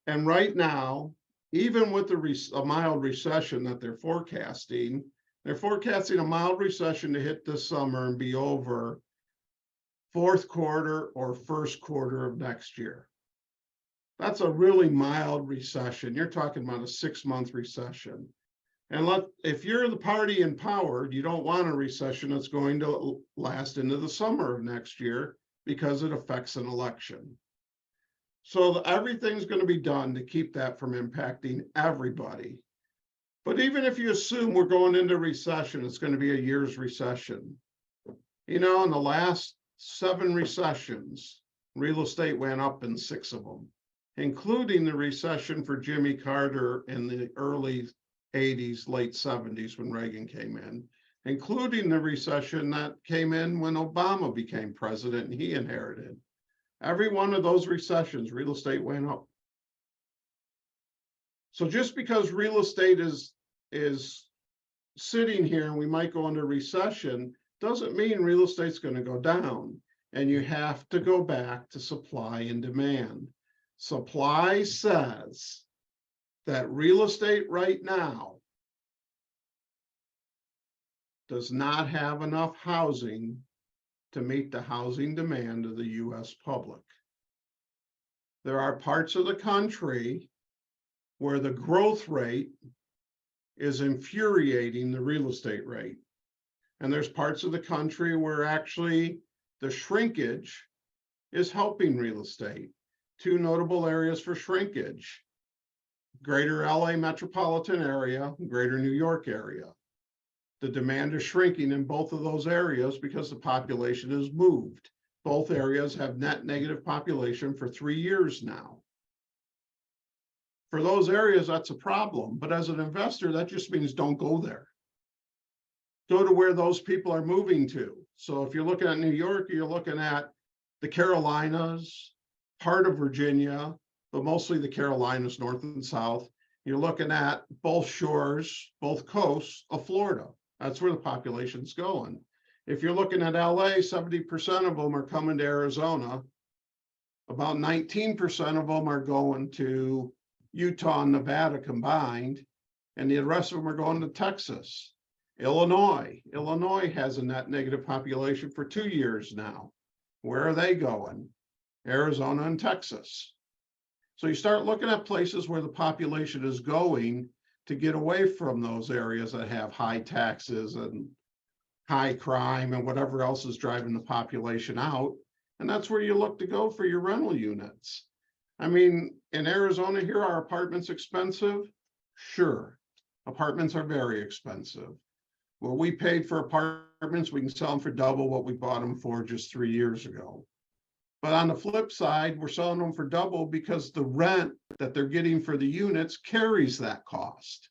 And right now, even with a mild recession that they're forecasting a mild recession to hit this summer and be over fourth quarter or first quarter of next year. That's a really mild recession. You're talking about a 6-month recession. And if you're the party in power, you don't want a recession that's going to last into the summer of next year because it affects an election. So everything's going to be done to keep that from impacting everybody. But even if you assume we're going into recession, it's going to be a year's recession. You know, in the last 7 recessions, real estate went up in 6 of them, including the recession for Jimmy Carter in the early 80s, late 70s when Reagan came in, including the recession that came in when Obama became president and he inherited. Every one of those recessions, real estate went up. So just because real estate is sitting here and we might go into recession, doesn't mean real estate's going to go down. And you have to go back to supply and demand. Supply says that real estate right now does not have enough housing to meet the housing demand of the US public. There are parts of the country where the growth rate is infuriating the real estate rate. And there's parts of the country where actually the shrinkage is helping real estate. 2 notable areas for shrinkage: greater LA metropolitan area, greater New York area. The demand is shrinking in both of those areas because the population has moved. Both areas have net negative population for 3 years now. For those areas, that's a problem. But as an investor, that just means don't go there. Go to where those people are moving to. So if you're looking at New York, you're looking at the Carolinas, part of Virginia, but mostly the Carolinas, north and south. You're looking at both shores, both coasts of Florida. That's where the population's going. If you're looking at LA, 70% of them are coming to Arizona. About 19% of them are going to Utah and Nevada combined, and the rest of them are going to Texas. Illinois has a net negative population for 2 years now. Where are they going? Arizona and Texas. So you start looking at places where the population is going to get away from those areas that have high taxes and high crime and whatever else is driving the population out. And that's where you look to go for your rental units. I mean, in Arizona here, are apartments expensive? Sure, apartments are very expensive. What we paid for apartments, we can sell them for double what we bought them for just 3 years ago. But on the flip side, we're selling them for double because the rent that they're getting for the units carries that cost.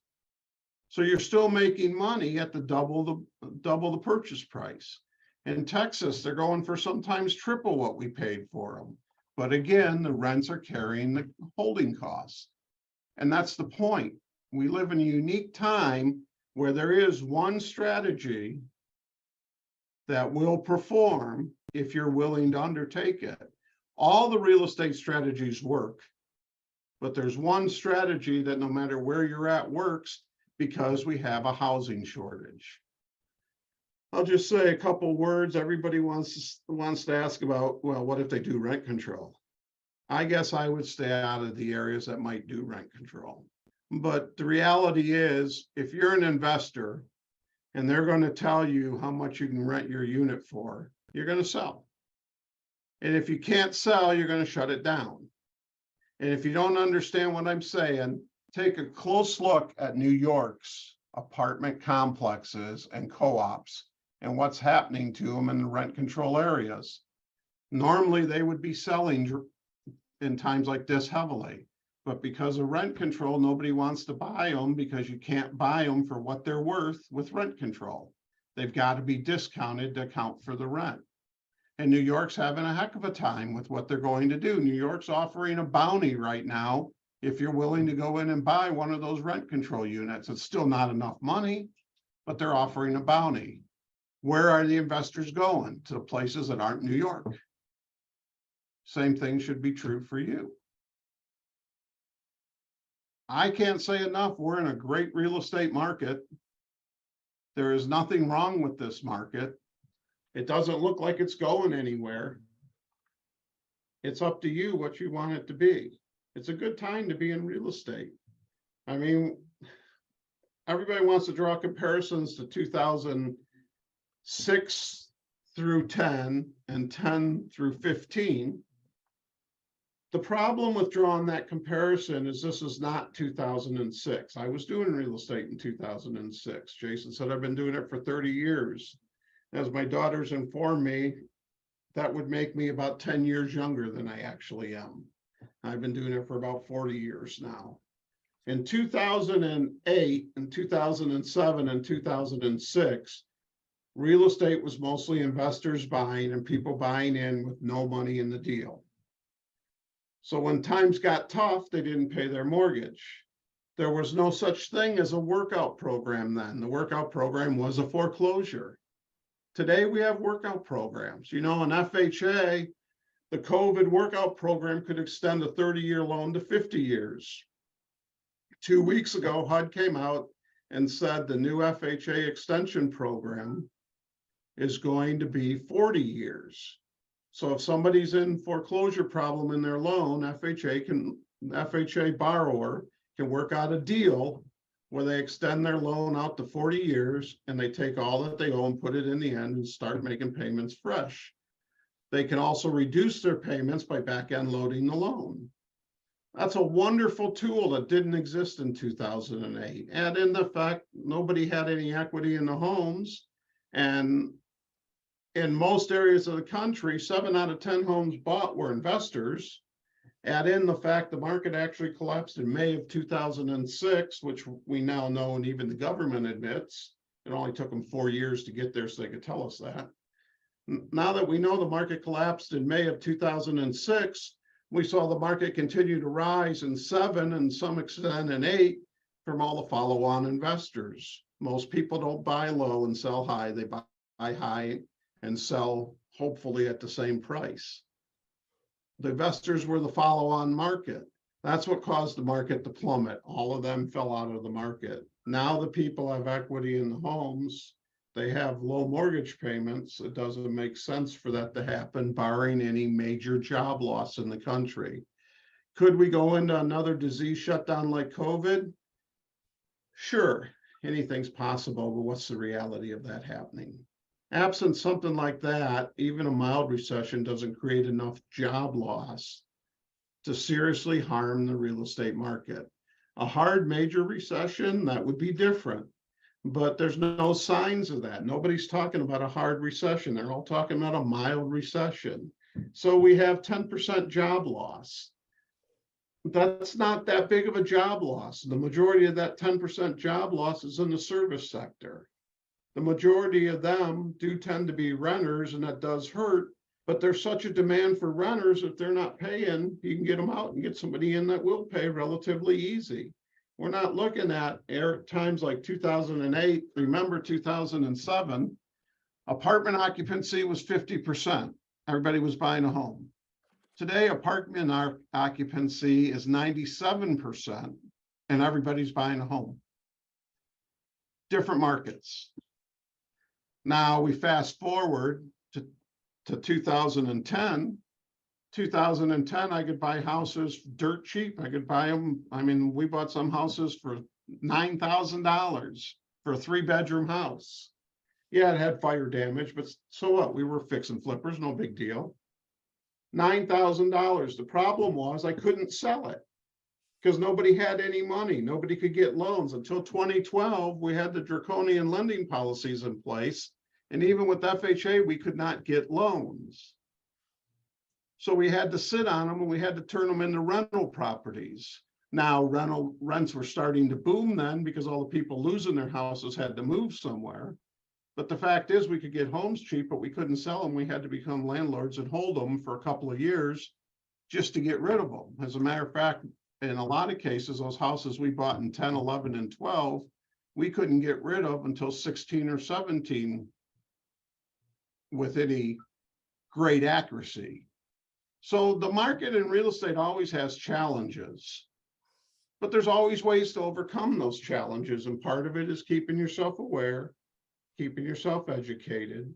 So you're still making money at the double the purchase price. In Texas, they're going for sometimes triple what we paid for them. But again, the rents are carrying the holding costs. And that's the point. We live in a unique time where there is one strategy that will perform if you're willing to undertake it. All the real estate strategies work, but there's one strategy that no matter where you're at works because we have a housing shortage. I'll just say a couple words. Everybody wants to ask about, well, what if they do rent control? I guess I would stay out of the areas that might do rent control. But the reality is, if you're an investor and they're going to tell you how much you can rent your unit for, you're going to sell. And if you can't sell, you're going to shut it down. And if you don't understand what I'm saying, take a close look at New York's apartment complexes and co-ops and what's happening to them in the rent control areas. Normally, they would be selling in times like this heavily, But because of rent control, nobody wants to buy them because you can't buy them for what they're worth with rent control. They've got to be discounted to account for the rent. And New York's having a heck of a time with what they're going to do. New York's offering a bounty right now if you're willing to go in and buy one of those rent control units. It's still not enough money, but they're offering a bounty. Where are the investors going? To the places that aren't New York. Same thing should be true for you. I can't say enough. We're in a great real estate market. There is nothing wrong with this market. It doesn't look like it's going anywhere. It's up to you what you want it to be. It's a good time to be in real estate. I mean, everybody wants to draw comparisons to 2006 through 10 and 10 through 15. The problem with drawing that comparison is this is not 2006. I was doing real estate in 2006. Jason said I've been doing it for 30 years. As my daughters informed me, that would make me about 10 years younger than I actually am. I've been doing it for about 40 years now. In 2008 and 2007 and 2006, real estate was mostly investors buying and people buying in with no money in the deal. So when times got tough, they didn't pay their mortgage. There was no such thing as a workout program then. The workout program was a foreclosure. Today we have workout programs. You know, an FHA, the COVID workout program could extend a 30-year loan to 50 years. 2 weeks ago, HUD came out and said the new FHA extension program is going to be 40 years. So if somebody's in foreclosure problem in their loan, FHA borrower can work out a deal where they extend their loan out to 40 years and they take all that they owe and put it in the end and start making payments fresh. They can also reduce their payments by back-end loading the loan. That's a wonderful tool that didn't exist in 2008. And in the fact, nobody had any equity in the homes. And in most areas of the country, 7 out of 10 homes bought were investors. Add in the fact the market actually collapsed in May of 2006, which we now know, and even the government admits, it only took them 4 years to get there so they could tell us that. Now that we know the market collapsed in May of 2006, we saw the market continue to rise in 7 and some extent in 8 from all the follow-on investors. Most people don't buy low and sell high. They buy high and sell hopefully at the same price. The investors were the follow-on market. That's what caused the market to plummet. All of them fell out of the market. Now the people have equity in the homes. They have low mortgage payments. It doesn't make sense for that to happen, barring any major job loss in the country. Could we go into another disease shutdown like COVID? Sure, anything's possible, but what's the reality of that happening? Absent something like that, even a mild recession doesn't create enough job loss to seriously harm the real estate market. A hard major recession, that would be different, but there's no signs of that. Nobody's talking about a hard recession. They're all talking about a mild recession. So we have 10% job loss. That's not that big of a job loss. The majority of that 10% job loss is in the service sector. The majority of them do tend to be renters, and that does hurt, but there's such a demand for renters, if they're not paying, you can get them out and get somebody in that will pay relatively easy. We're not looking at times like 2008. Remember 2007, apartment occupancy was 50%. Everybody was buying a home. Today, apartment occupancy is 97%, and everybody's buying a home. Different markets. Now we fast forward to 2010. 2010, I could buy houses dirt cheap. I could buy them. I mean, we bought some houses for $9,000 for a 3-bedroom house. Yeah, it had fire damage, but so what? We were fixing flippers, no big deal. $9,000. The problem was I couldn't sell it because nobody had any money. Nobody could get loans until 2012. We had the draconian lending policies in place. And even with FHA, we could not get loans. So we had to sit on them and we had to turn them into rental properties. Now rental rents were starting to boom then because all the people losing their houses had to move somewhere. But the fact is we could get homes cheap, but we couldn't sell them. We had to become landlords and hold them for a couple of years just to get rid of them. As a matter of fact, in a lot of cases, those houses we bought in 10, 11, and 12, we couldn't get rid of until 16 or 17 with any great accuracy. So the market in real estate always has challenges, but there's always ways to overcome those challenges. And part of it is keeping yourself aware, keeping yourself educated,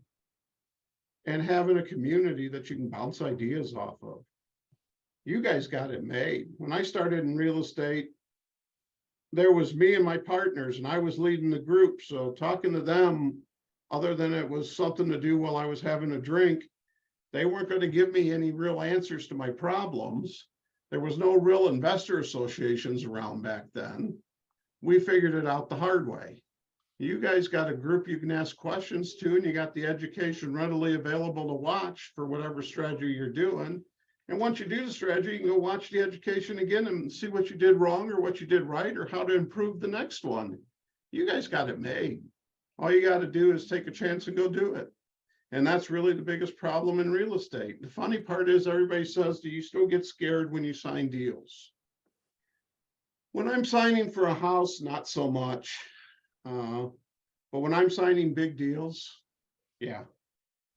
and having a community that you can bounce ideas off of. You guys got it made. When I started in real estate, there was me and my partners, and I was leading the group. So talking to them, other than it was something to do while I was having a drink, they weren't going to give me any real answers to my problems. There was no real investor associations around back then. We figured it out the hard way. You guys got a group you can ask questions to, and you got the education readily available to watch for whatever strategy you're doing. And once you do the strategy, you can go watch the education again and see what you did wrong or what you did right or how to improve the next one. You guys got it made. All you got to do is take a chance and go do it. And that's really the biggest problem in real estate. The funny part is everybody says, do you still get scared when you sign deals? When I'm signing for a house, not so much. But when I'm signing big deals, yeah,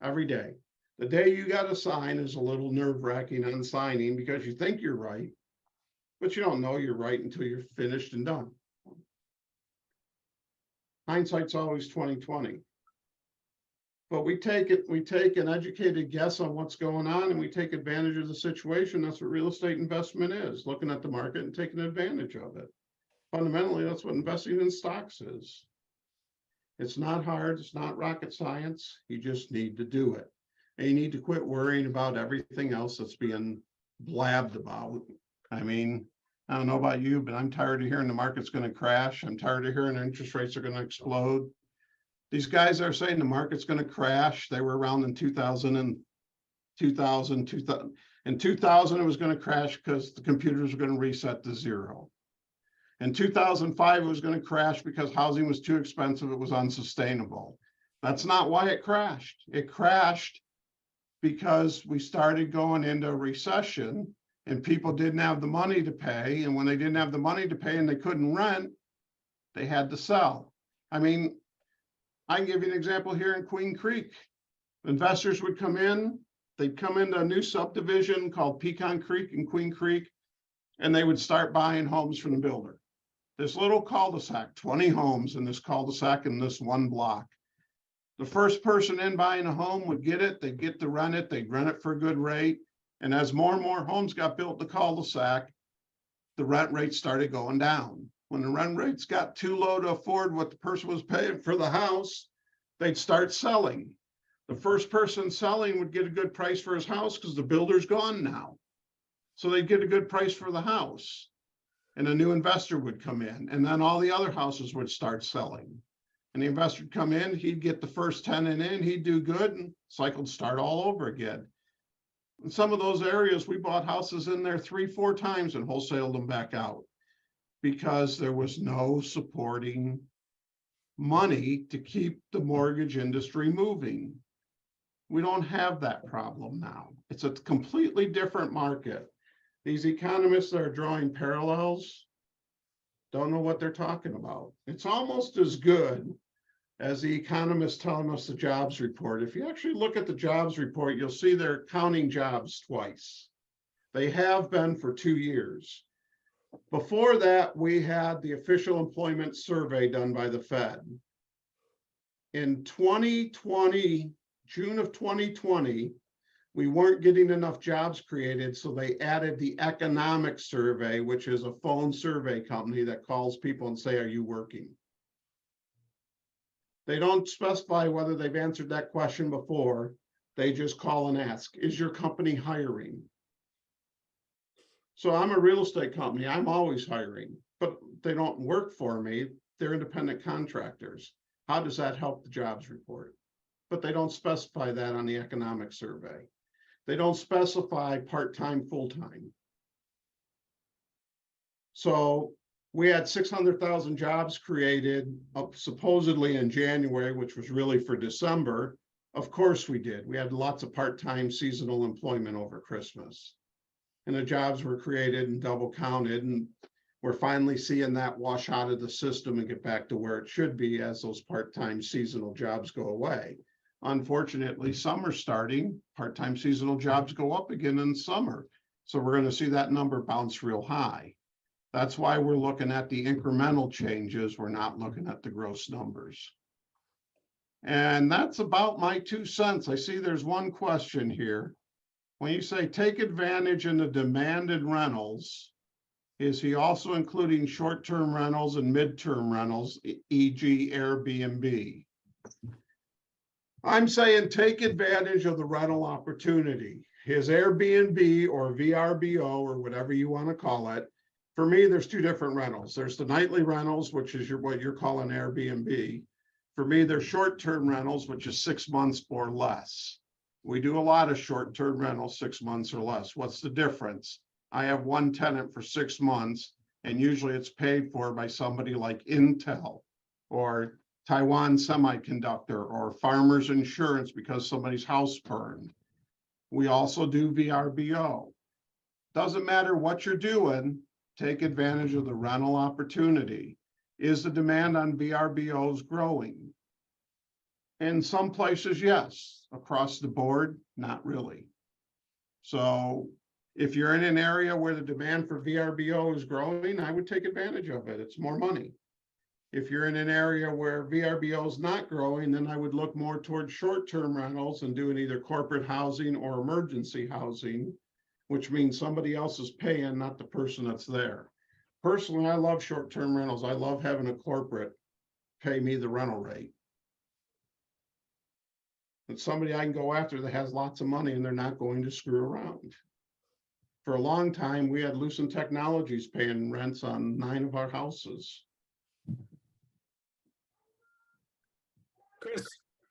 every day. The day you got to sign is a little nerve-wracking on signing because you think you're right, but you don't know you're right until you're finished and done. Hindsight's always 20/20. But we take an educated guess on what's going on, and we take advantage of the situation. That's what real estate investment is, looking at the market and taking advantage of it. Fundamentally, that's what investing in stocks is. It's not hard. It's not rocket science. You just need to do it. And you need to quit worrying about everything else that's being blabbed about. I mean, I don't know about you, but I'm tired of hearing the market's going to crash. I'm tired of hearing interest rates are going to explode. These guys are saying the market's going to crash. They were around in 2000 and 2000. In 2000, it was going to crash because the computers were going to reset to zero. In 2005, it was going to crash because housing was too expensive. It was unsustainable. That's not why it crashed. It crashed because we started going into a recession and people didn't have the money to pay. And when they didn't have the money to pay and they couldn't rent, they had to sell. I mean, I can give you an example here in Queen Creek. Investors would come in, they'd come into a new subdivision called Pecan Creek in Queen Creek, and they would start buying homes from the builder. This little cul-de-sac, 20 homes in this cul-de-sac in this one block. The first person in buying a home would get it, they'd get to rent it, they'd rent it for a good rate. And as more and more homes got built in the cul-de-sac, the rent rates started going down. When the rent rates got too low to afford what the person was paying for the house, they'd start selling. The first person selling would get a good price for his house because the builder's gone now. So they'd get a good price for the house. And a new investor would come in, and then all the other houses would start selling. And the investor would come in, he'd get the first tenant in, he'd do good, and cycle would start all over again. In some of those areas, we bought houses in there 3-4 times and wholesaled them back out because there was no supporting money to keep the mortgage industry moving. We don't have that problem now. It's a completely different market. These economists that are drawing parallels don't know what they're talking about. It's almost as good as the economists telling us the jobs report. If you actually look at the jobs report, you'll see they're counting jobs twice. They have been for 2 years. Before that, we had the official employment survey done by the Fed. In 2020, June of 2020, we weren't getting enough jobs created, so they added the economic survey, which is a phone survey company that calls people and say, are you working? They don't specify whether they've answered that question before. They just call and ask, is your company hiring? So I'm a real estate company. I'm always hiring, but they don't work for me. They're independent contractors. How does that help the jobs report? But they don't specify that on the economic survey. They don't specify part-time, full-time. So we had 600,000 jobs created supposedly in January, which was really for December. Of course we did. We had lots of part-time seasonal employment over Christmas. And the jobs were created and double counted. And we're finally seeing that wash out of the system and get back to where it should be as those part-time seasonal jobs go away. Unfortunately, summer starting, part-time seasonal jobs go up again in summer. So we're going to see that number bounce real high. That's why we're looking at the incremental changes. We're not looking at the gross numbers. And that's about my 2 cents. I see there's one question here. When you say take advantage in the demanded rentals, is he also including short-term rentals and mid-term rentals, e.g. Airbnb? I'm saying take advantage of the rental opportunity. His Airbnb or VRBO or whatever you want to call it. For me, there's 2 different rentals. There's the nightly rentals, which is what you're calling Airbnb. For me, there's short-term rentals, which is 6 months or less. We do a lot of short-term rentals, 6 months or less. What's the difference? I have one tenant for 6 months, and usually it's paid for by somebody like Intel or Taiwan Semiconductor or Farmers Insurance because somebody's house burned. We also do VRBO. Doesn't matter what you're doing, take advantage of the rental opportunity. Is the demand on VRBOs growing? In some places, yes. Across the board, not really. So if you're in an area where the demand for VRBO is growing, I would take advantage of it. It's more money. If you're in an area where VRBO is not growing, then I would look more towards short-term rentals and doing either corporate housing or emergency housing, which means somebody else is paying, not the person that's there. Personally, I love short-term rentals. I love having a corporate pay me the rental rate. It's somebody I can go after that has lots of money and they're not going to screw around. For a long time, we had Lucent Technologies paying rents on 9 of our houses. Chris,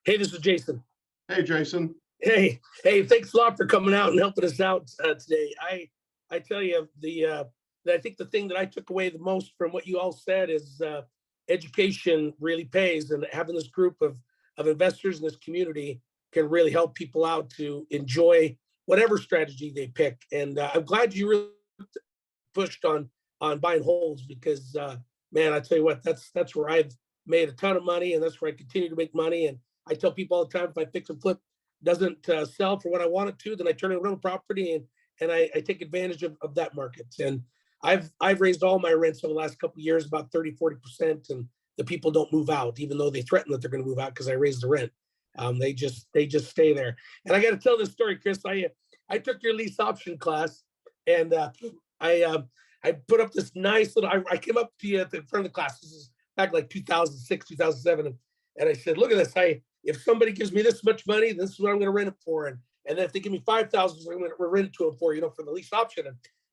hey, this is Jason. Hey, Jason. Hey, thanks a lot for coming out and helping us out today. I tell you, I think the thing that I took away the most from what you all said is education really pays, and having this group of investors in this community can really help people out to enjoy whatever strategy they pick. And I'm glad you really pushed on buying holds because, man, I tell you what, that's where I've made a ton of money, and that's where I continue to make money. And I tell people all the time, if I fix and flip doesn't sell for what I want it to, then I turn it rental property and I take advantage of that market. And I've raised all my rents over the last couple of years about 30-40%, and the people don't move out, even though they threaten that they're going to move out because I raised the rent. They just stay there. And I got to tell this story, Chris. I took your lease option class, and I put up this nice little. I came up to you at the front of the class. This is back like 2006, 2007, and I said, "Look at this. If somebody gives me this much money, this is what I'm going to rent it for, and then if they give me $5,000, I'm going to rent it to them for for the lease option."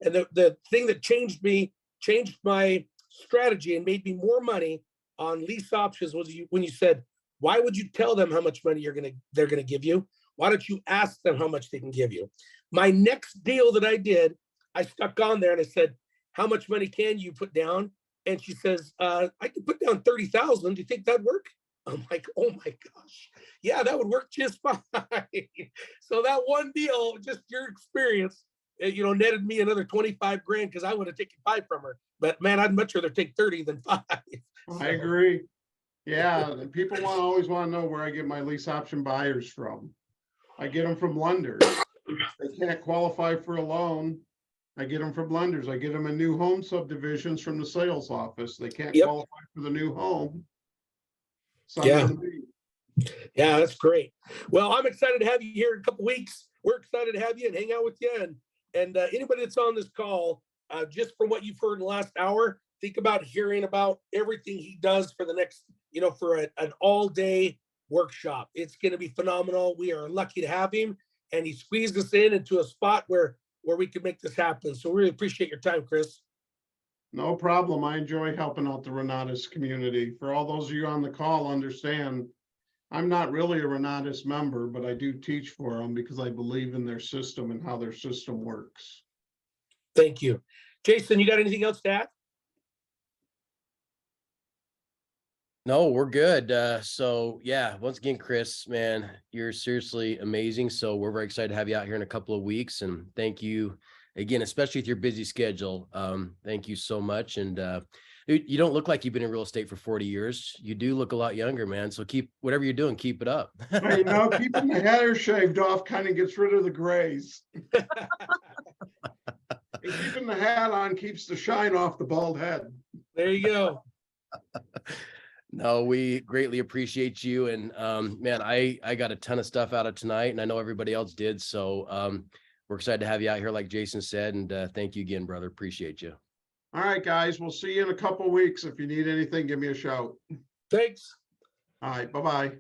And the thing that changed my strategy and made me more money on lease options was when you said, why would you tell them how much money they're gonna give you? Why don't you ask them how much they can give you? My next deal that I did, I stuck on there and I said, how much money can you put down? And she says, I can put down 30,000. Do you think that'd work? I'm like, oh my gosh, yeah, that would work just fine. So that one deal, just your experience, netted me another 25 grand because I would have taken 5 from her. But man, I'd much rather take 30 than 5. I agree. Yeah, people always want to know where I get my lease option buyers from. I get them from lenders. They can't qualify for a loan. I get them from lenders. I get them in new home subdivisions from the sales office. They can't qualify for the new home. Yeah, that's great. Well, I'm excited to have you here in a couple weeks. We're excited to have you and hang out with you. And anybody that's on this call, just from what you've heard in the last hour, think about hearing about everything he does for the next, for an all-day workshop. It's going to be phenomenal. We are lucky to have him, and he squeezed us into a spot where we can make this happen. So we really appreciate your time, Chris. No problem. I enjoy helping out the Renatus community. For all those of you on the call, understand, I'm not really a Renatus member, but I do teach for them because I believe in their system and how their system works. Thank you. Jason, you got anything else to add? No, we're good. So yeah, once again, Chris, man, you're seriously amazing. So we're very excited to have you out here in a couple of weeks. And thank you again, especially with your busy schedule. Thank you so much. And you don't look like you've been in real estate for 40 years. You do look a lot younger, man. So keep whatever you're doing, keep it up. Well, you know, keeping the hair shaved off kind of gets rid of the grays. And keeping the hat on keeps the shine off the bald head. There you go. No, we greatly appreciate you. And man, I got a ton of stuff out of tonight, and I know everybody else did. So we're excited to have you out here, like Jason said. And thank you again, brother. Appreciate you. All right, guys, we'll see you in a couple weeks. If you need anything, give me a shout. Thanks. All right, bye-bye.